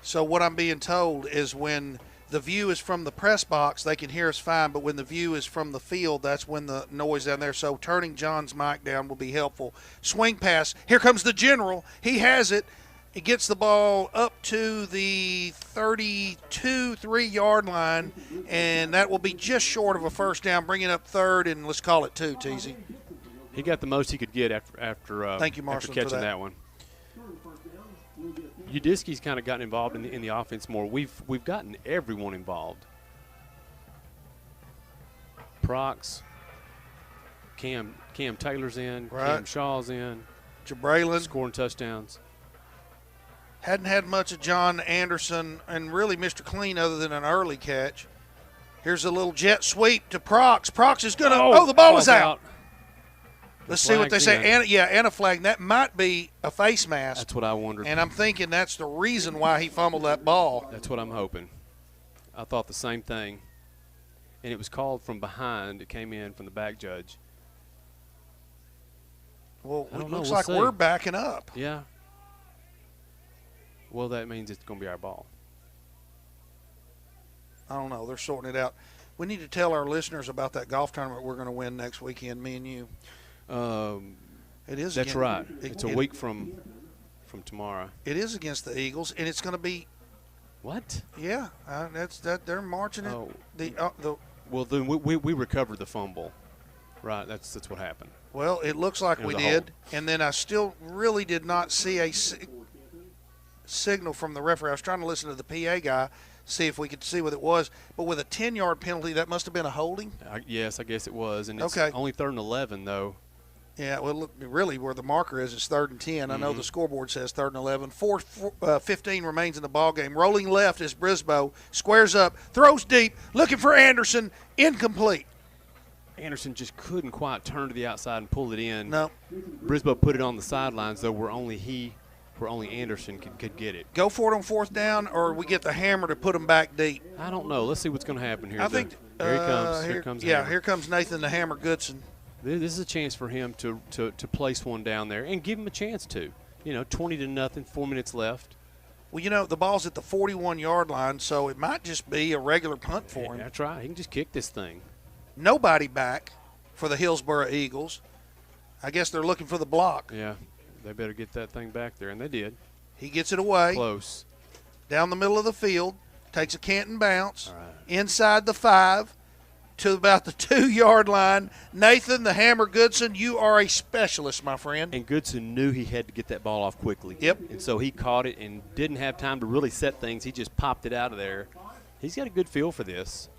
so what I'm being told is when the view is from the press box, they can hear us fine, but when the view is from the field, that's when the noise down there. So turning John's mic down will be helpful. Swing pass. Here comes the general. He has it. He gets the ball up to the 3-yard line, and that will be just short of a first down, bringing up 3rd, and let's call it 2, Teasy. He got the most he could get after Thank you, Marshall, catching for that one. Udisky's kind of gotten involved in the offense more. We've gotten everyone involved. Prox, Cam Taylor's in, right. Cam Shaw's in, Jabraylin scoring touchdowns. Hadn't had much of John Anderson and really Mr. Clean other than an early catch. Here's a little jet sweep to Prox. Prox is going to – the ball is out. Let's see what they say. And a flag. That might be a face mask. That's what I wondered. And I'm thinking that's the reason why he fumbled that ball. That's what I'm hoping. I thought the same thing. And it was called from behind. It came in from the back judge. Well, it looks like we're backing up. Yeah. Well, that means it's going to be our ball. I don't know. They're sorting it out. We need to tell our listeners about that golf tournament we're going to win next weekend, me and you. It is. That's right. It's a week from tomorrow. It is against the Eagles, and it's going to be. What? Yeah, they're marching it. Well, then we recovered the fumble, right? That's what happened. Well, it looks like we did, and then I still really did not see a signal from the referee. I was trying to listen to the PA guy, see if we could see what it was. But with a 10-yard penalty, that must have been a holding? Yes, I guess it was. And it's only 3rd and 11, though. Yeah, well, look, really where the marker is 3rd and 10. I know the scoreboard says 3rd and 11. 4:15 remains in the ballgame. Rolling left is Brisboe. Squares up, throws deep, looking for Anderson. Incomplete. Anderson just couldn't quite turn to the outside and pull it in. No. Brisboe put it on the sidelines, though, where only Anderson could get it. Go for it on fourth down, or we get the hammer to put them back deep. I don't know. Let's see what's going to happen here. I think here he comes. Here comes Hammer. Here comes Nathan the Hammer Goodson. This is a chance for him to place one down there and give him a chance to. 20-0, 4 minutes left. Well, the ball's at the 41-yard line, so it might just be a regular punt for him. That's right. He can just kick this thing. Nobody back for the Hillsborough Eagles. I guess they're looking for the block. Yeah, they better get that thing back there, and they did. He gets it away. Close. Down the middle of the field, takes a Canton bounce. All right. Inside the 5 to about the 2-yard line. Nathan the Hammer Goodson, you are a specialist, my friend. And Goodson knew he had to get that ball off quickly. Yep. And so he caught it and didn't have time to really set things. He just popped it out of there. He's got a good feel for this.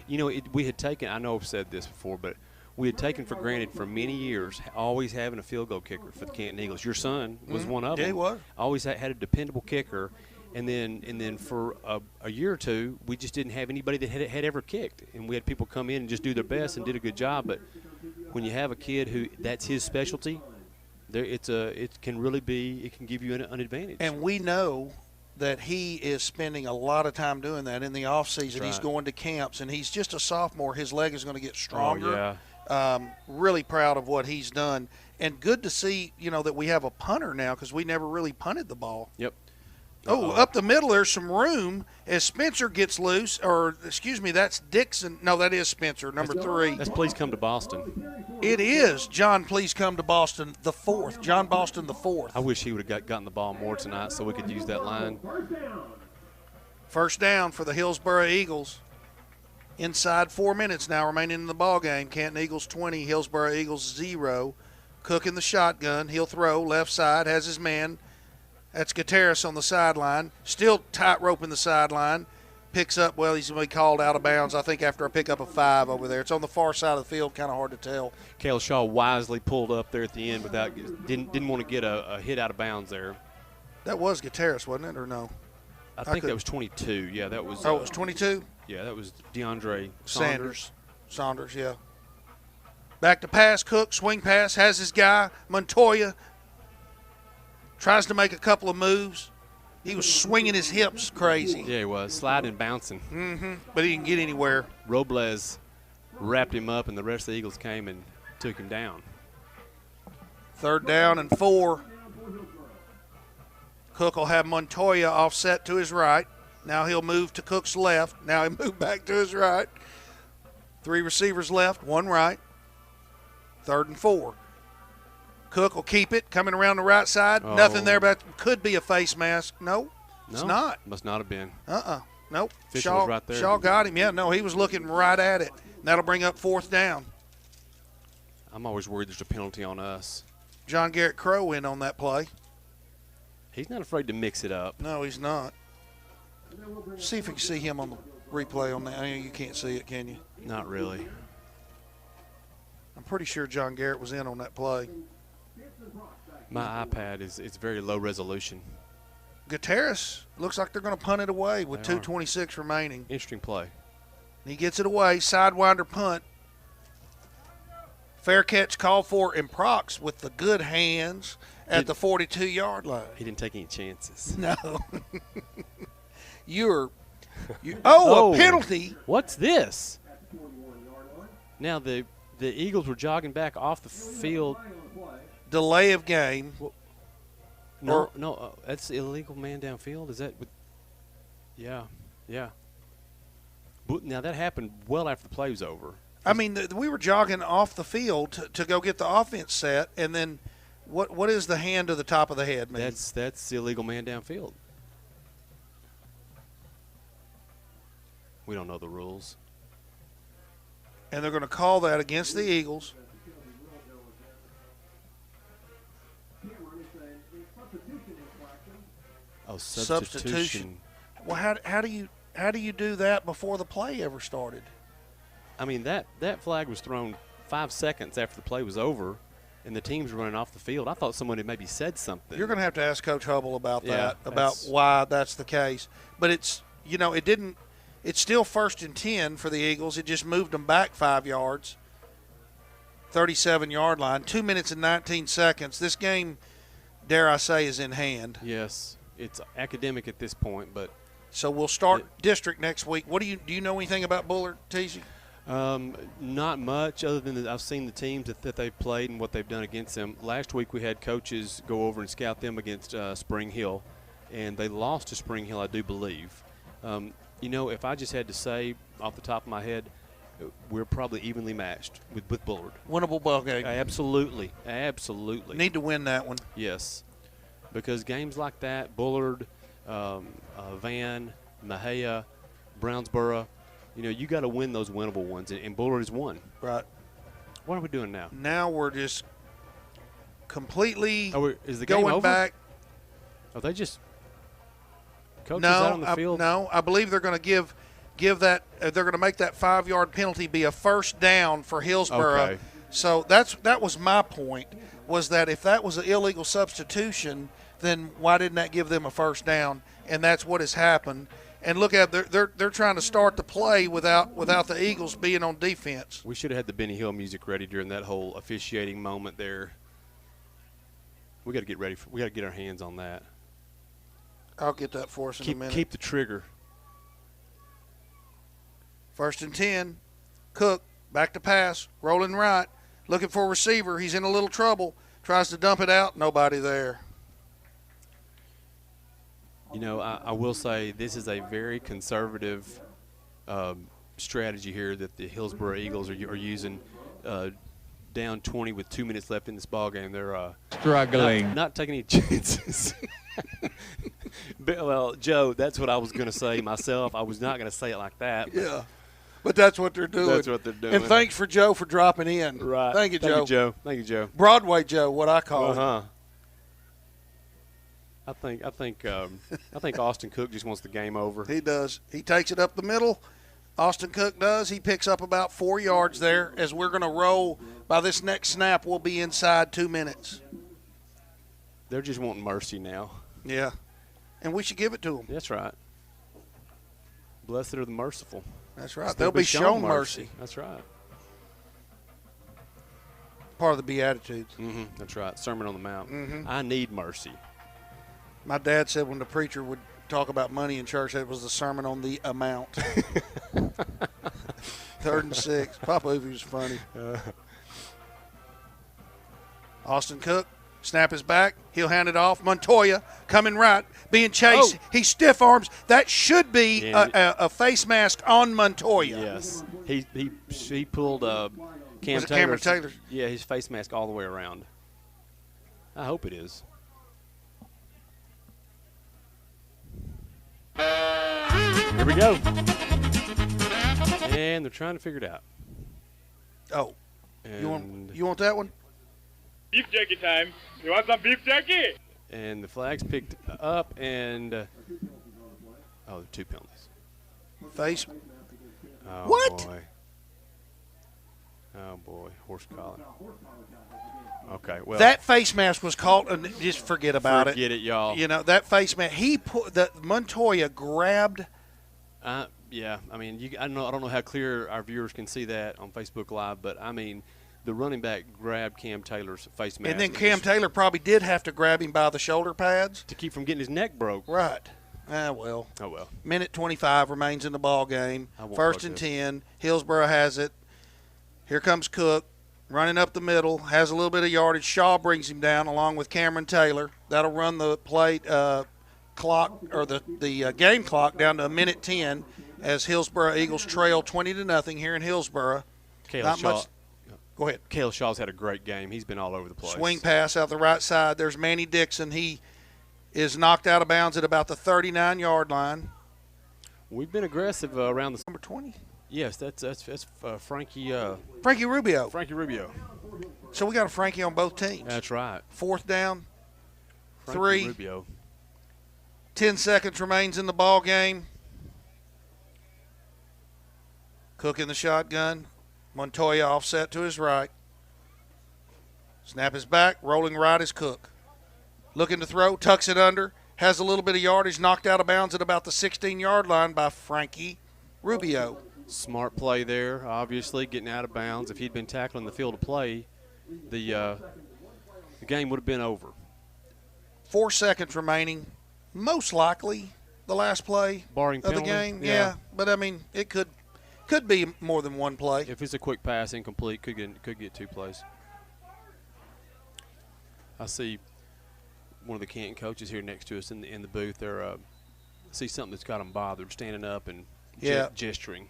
We had taken, I know I've said this before, but we had taken for granted for many years always having a field goal kicker for the Canton Eagles. Your son was one of them. Yeah, he was. Always had a dependable kicker. And then for a year or two, we just didn't have anybody that had ever kicked. And we had people come in and just do their best and did a good job. But when you have a kid who that's his specialty, it can give you an advantage. And we know that he is spending a lot of time doing that in the off season. Right. He's going to camps, and he's just a sophomore. His leg is going to get stronger. Oh, yeah. Really proud of what he's done. And good to see, that we have a punter now because we never really punted the ball. Yep. Oh, up the middle, there's some room as Spencer gets loose. That's Dixon. No, that is Spencer, number 3. That's Please Come to Boston. It is John Please Come to Boston, the 4th. John Boston, the 4th. I wish he would have gotten the ball more tonight so we could use that line. First down for the Hillsborough Eagles. Inside 4 minutes now remaining in the ball game. Canton Eagles 20, Hillsborough Eagles 0. Cook in the shotgun. He'll throw left side, has his man. That's Gutierrez on the sideline. Still tight rope in the sideline. Picks up, he's going to be called out of bounds, I think, after a pickup of 5 over there. It's on the far side of the field, kind of hard to tell. Cale Shaw wisely pulled up there at the end didn't want to get a hit out of bounds there. That was Gutierrez, wasn't it, or no? I think that was 22. Yeah, that was. Oh, it was 22? Yeah, that was DeAndre Saunders, yeah. Back to pass, Cook, swing pass, has his guy, Montoya. Tries to make a couple of moves. He was swinging his hips crazy. Yeah, he was. Sliding and bouncing. Mm-hmm. But he didn't get anywhere. Robles wrapped him up, and the rest of the Eagles came and took him down. 3rd down and 4. Cook will have Montoya offset to his right. Now he'll move to Cook's left. Now he moved back to his right. 3 receivers left, 1 right. 3rd and 4. Cook will keep it, coming around the right side. Oh. Nothing there, but could be a face mask. No, it's not. Must not have been. Nope. Official was right there. Shaw got him. Yeah, no, he was looking right at it. That'll bring up 4th down. I'm always worried there's a penalty on us. John Garrett Crow in on that play. He's not afraid to mix it up. No, he's not. See if you can see him on the replay on that. I mean, you can't see it, can you? Not really. I'm pretty sure John Garrett was in on that play. My iPad is very low resolution. Gutierrez looks like they're going to punt it away with 2:26 remaining. Interesting play. He gets it away, sidewinder punt. Fair catch called for in Prox with the good hands at the 42-yard line. He didn't take any chances. No. A penalty. What's this? Now the Eagles were jogging back off the field. Delay of game. No, that's illegal man downfield. Is that? Yeah. But now that happened well after the play was over. I mean, we were jogging off the field to go get the offense set, and then what is the hand to the top of the head mean? That's illegal man downfield. We don't know the rules. And they're going to call that against the Eagles. Oh, substitution. Well, how do you do that before the play ever started? I mean, that flag was thrown 5 seconds after the play was over, and the team's running off the field. I thought someone had maybe said something. You're going to have to ask Coach Hubble about that, about why that's the case. But it's still 1st and 10 for the Eagles. It just moved them back 5 yards. 37-yard line. 2 minutes and 19 seconds. This game, dare I say, is in hand. Yes, it's academic at this point, but so we'll start district next week. Do you know anything about Bullard, TZ? Not much, other than that I've seen the teams that they've played and what they've done against them. Last week we had coaches go over and scout them against Spring Hill, and they lost to Spring Hill, I do believe. If I just had to say off the top of my head, we're probably evenly matched with Bullard. Winnable ball game. Absolutely. Need to win that one. Yes, because games like that, Bullard, Van, Mahia, Brownsboro, you got to win those winnable ones, and Bullard has won. Right. What are we doing now? Now we're just completely is the game going over? back. Are they just coaches out on the field? No, I believe they're going to give that. They're going to make that 5-yard penalty be a first down for Hillsborough. Okay. So that was my point. Was that if that was an illegal substitution, then why didn't that give them a first down? And that's what has happened. And look at they're trying to start the play without the Eagles being on defense. We should have had the Benny Hill music ready during that whole officiating moment there. We got to get ready. We got to get our hands on that. I'll get that for us in a minute. Keep the trigger. 1st and 10. Cook back to pass, rolling right, looking for a receiver. He's in a little trouble. Tries to dump it out. Nobody there. I will say this is a very conservative strategy here that the Hillsborough Eagles are using. Down 20 with 2 minutes left in this ball game. They're struggling, not taking any chances. Well, Joe, that's what I was going to say myself. I was not going to say it like that. Yeah, but that's what they're doing. That's what they're doing. And thanks for Joe for dropping in. Right. Thank you, Joe. Thank you, Joe. Broadway Joe, what I call him. I think Austin Cook just wants the game over. He does. He takes it up the middle. Austin Cook does. He picks up about 4 yards there. As we're going to roll, by this next snap, we'll be inside 2 minutes. They're just wanting mercy now. Yeah, and we should give it to them. That's right. Blessed are the merciful. That's right. They'll be shown mercy. That's right. Part of the Beatitudes. Mm-hmm. That's right. Sermon on the Mount. Mm-hmm. I need mercy. My dad said when the preacher would talk about money in church, that was the sermon on the amount. 3rd and 6. Papa Oofy was funny. Austin Cook, snap is back. He'll hand it off. Montoya coming right, being chased. Oh. He stiff arms. That should be a face mask on Montoya. Yes. He pulled Cameron Taylor? Yeah, his face mask all the way around. I hope it is. Here we go. And they're trying to figure it out. Oh. And you want that one? Beef jerky time. You want some beef jerky? And the flag's picked up, and there are 2 penalties. Face. Oh, what? Boy. Oh boy, horse collar. Okay, well that face mask was called. Just forget about it. Forget it, y'all. That face mask. He put the Montoya grabbed. Yeah, I mean, I don't know how clear our viewers can see that on Facebook Live, but I mean, the running back grabbed Cam Taylor's face mask. And then Cam Taylor probably did have to grab him by the shoulder pads to keep from getting his neck broke. Right. Well. Oh well. Minute 25 remains in the ball game. 1st and 10. Hillsborough has it. Here comes Cook, running up the middle, has a little bit of yardage. Shaw brings him down along with Cameron Taylor. That'll run the play clock or the game clock down to 1:10 as Hillsborough Eagles trail 20-0 here in Hillsborough. Not much. Go ahead. Cale Shaw's had a great game. He's been all over the place. Swing pass out the right side. There's Manny Dixon. He is knocked out of bounds at about the 39-yard line. We've been aggressive around the number 20. Yes, that's Frankie. Frankie Rubio. Frankie Rubio. So we got a Frankie on both teams. That's right. 4th down. Frankie 3. Rubio. 10 seconds remains in the ball game. Cook in the shotgun. Montoya offset to his right. Snap is back. Rolling right is Cook. Looking to throw. Tucks it under. Has a little bit of yardage. Knocked out of bounds at about the 16-yard line by Frankie Rubio. Smart play there, obviously, getting out of bounds. If he'd been tackling the field of play, the game would have been over. 4 seconds remaining. Most likely the last play Barring of the penalty? game. Yeah. But, I mean, it could be more than one play. If it's a quick pass, incomplete, could get 2 plays. I see one of the Canton coaches here next to us in the booth. They're see something that's got them bothered, standing up and gesturing.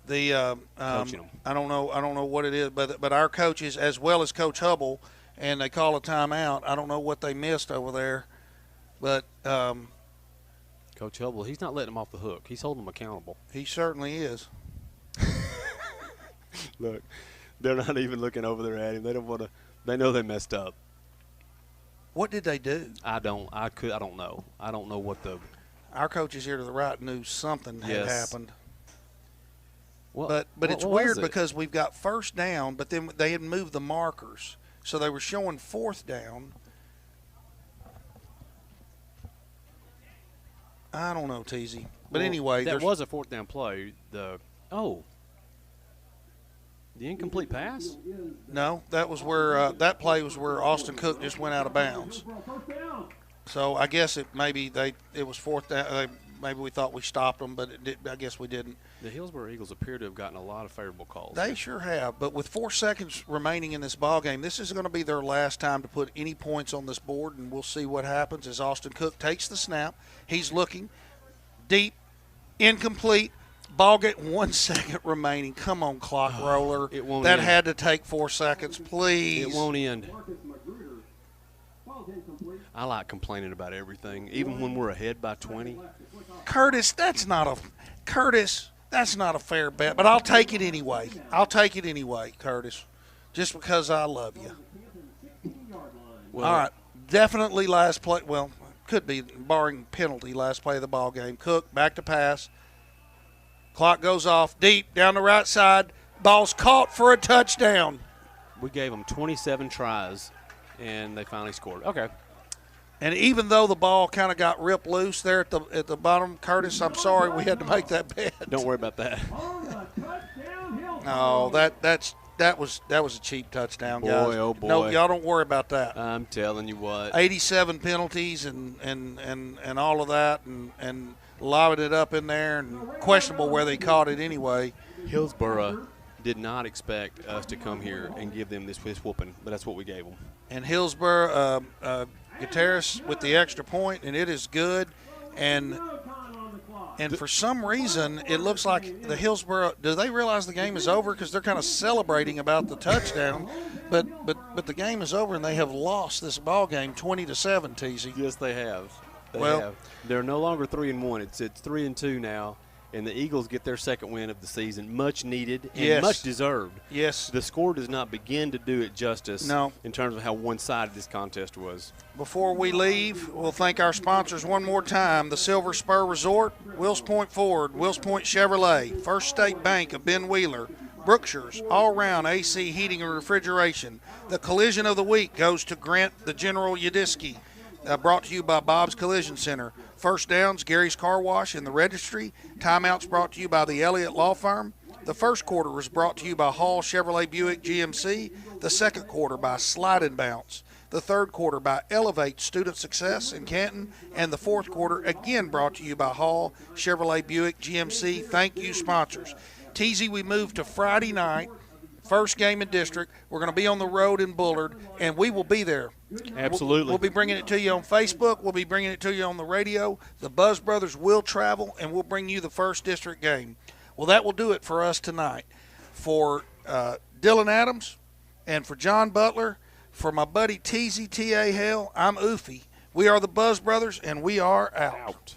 Coaching them. I don't know what it is, but our coaches, as well as Coach Hubble, and they call a timeout. I don't know what they missed over there, but Coach Hubble, he's not letting them off the hook. He's holding them accountable. He certainly is. Look, they're not even looking over there at him. They don't want to. They know they messed up. What did they do? I don't know. I don't know what the. Our coaches here to the right knew something had happened. What, but it's weird because we've got first down, but then they had moved the markers, so they were showing fourth down. I don't know, Teasy. But anyway, that was a fourth down play. The incomplete pass? No, that was where that play was where Austin Cook just went out of bounds. So I guess it was fourth down. Maybe we thought we stopped them, but I guess we didn't. The Hillsborough Eagles appear to have gotten a lot of favorable calls. They sure have. But with 4 seconds remaining in this ball game, this is going to be their last time to put any points on this board, and we'll see what happens as Austin Cook takes the snap. He's looking deep, incomplete. Ball game, 1 second remaining. Come on, clock roller. It won't that end. Had to take 4 seconds, please. It won't end. I like complaining about everything, even when we're ahead by 20. Curtis, that's not a fair bet, but I'll take it anyway. Curtis, just because I love you. Well, all right, definitely last play. Well, could be barring penalty, last play of the ball game. Cook back to pass. Clock goes off deep down the right side. Ball's caught for a touchdown. We gave them 27 tries, and they finally scored. Okay. And even though the ball kind of got ripped loose there at the bottom, Curtis, I'm sorry we had to make that bet. Don't worry about that. No, that was a cheap touchdown, guys. Boy, oh boy. No, y'all don't worry about that. I'm telling you what. 87 penalties and all of that, and lobbing it up in there, and questionable where they caught it anyway. Hillsborough did not expect us to come here and give them this whooping, but that's what we gave them. And Hillsborough, Gutierrez with the extra point, and it is good. And for some reason, it looks like the Hillsborough, do they realize the game is over? Because they're kind of celebrating about the touchdown. But the game is over, and they have lost this ball game 20-7, TZ. Yes, they have. They Well, have. They're no longer 3-1. It's 3-2 now. And the Eagles get their second win of the season, much needed and Yes. much deserved. Yes. The score does not begin to do it justice No. in terms of how one-sided this contest was. Before we leave, we'll thank our sponsors one more time. The Silver Spur Resort, Wills Point Ford, Wills Point Chevrolet, First State Bank of Ben Wheeler, Brookshire's all-round AC heating and refrigeration. The collision of the week goes to Grant the General Yudiski, brought to you by Bob's Collision Center. First downs, Gary's Car Wash and the Registry. Timeouts brought to you by the Elliott Law Firm. The first quarter was brought to you by Hall Chevrolet Buick GMC. The second quarter by Slide and Bounce. The third quarter by Elevate Student Success in Canton. And the fourth quarter again brought to you by Hall Chevrolet Buick GMC. Thank you, sponsors. TZ, we move to Friday night. First game in district. We're going to be on the road in Bullard, and we will be there. Absolutely. We'll be bringing it to you on Facebook. We'll be bringing it to you on the radio. The Buzz Brothers will travel, and we'll bring you the first district game. Well, that will do it for us tonight. For Dylan Adams and for John Butler, for my buddy TZTA Hale, I'm Oofy. We are the Buzz Brothers, and we are out.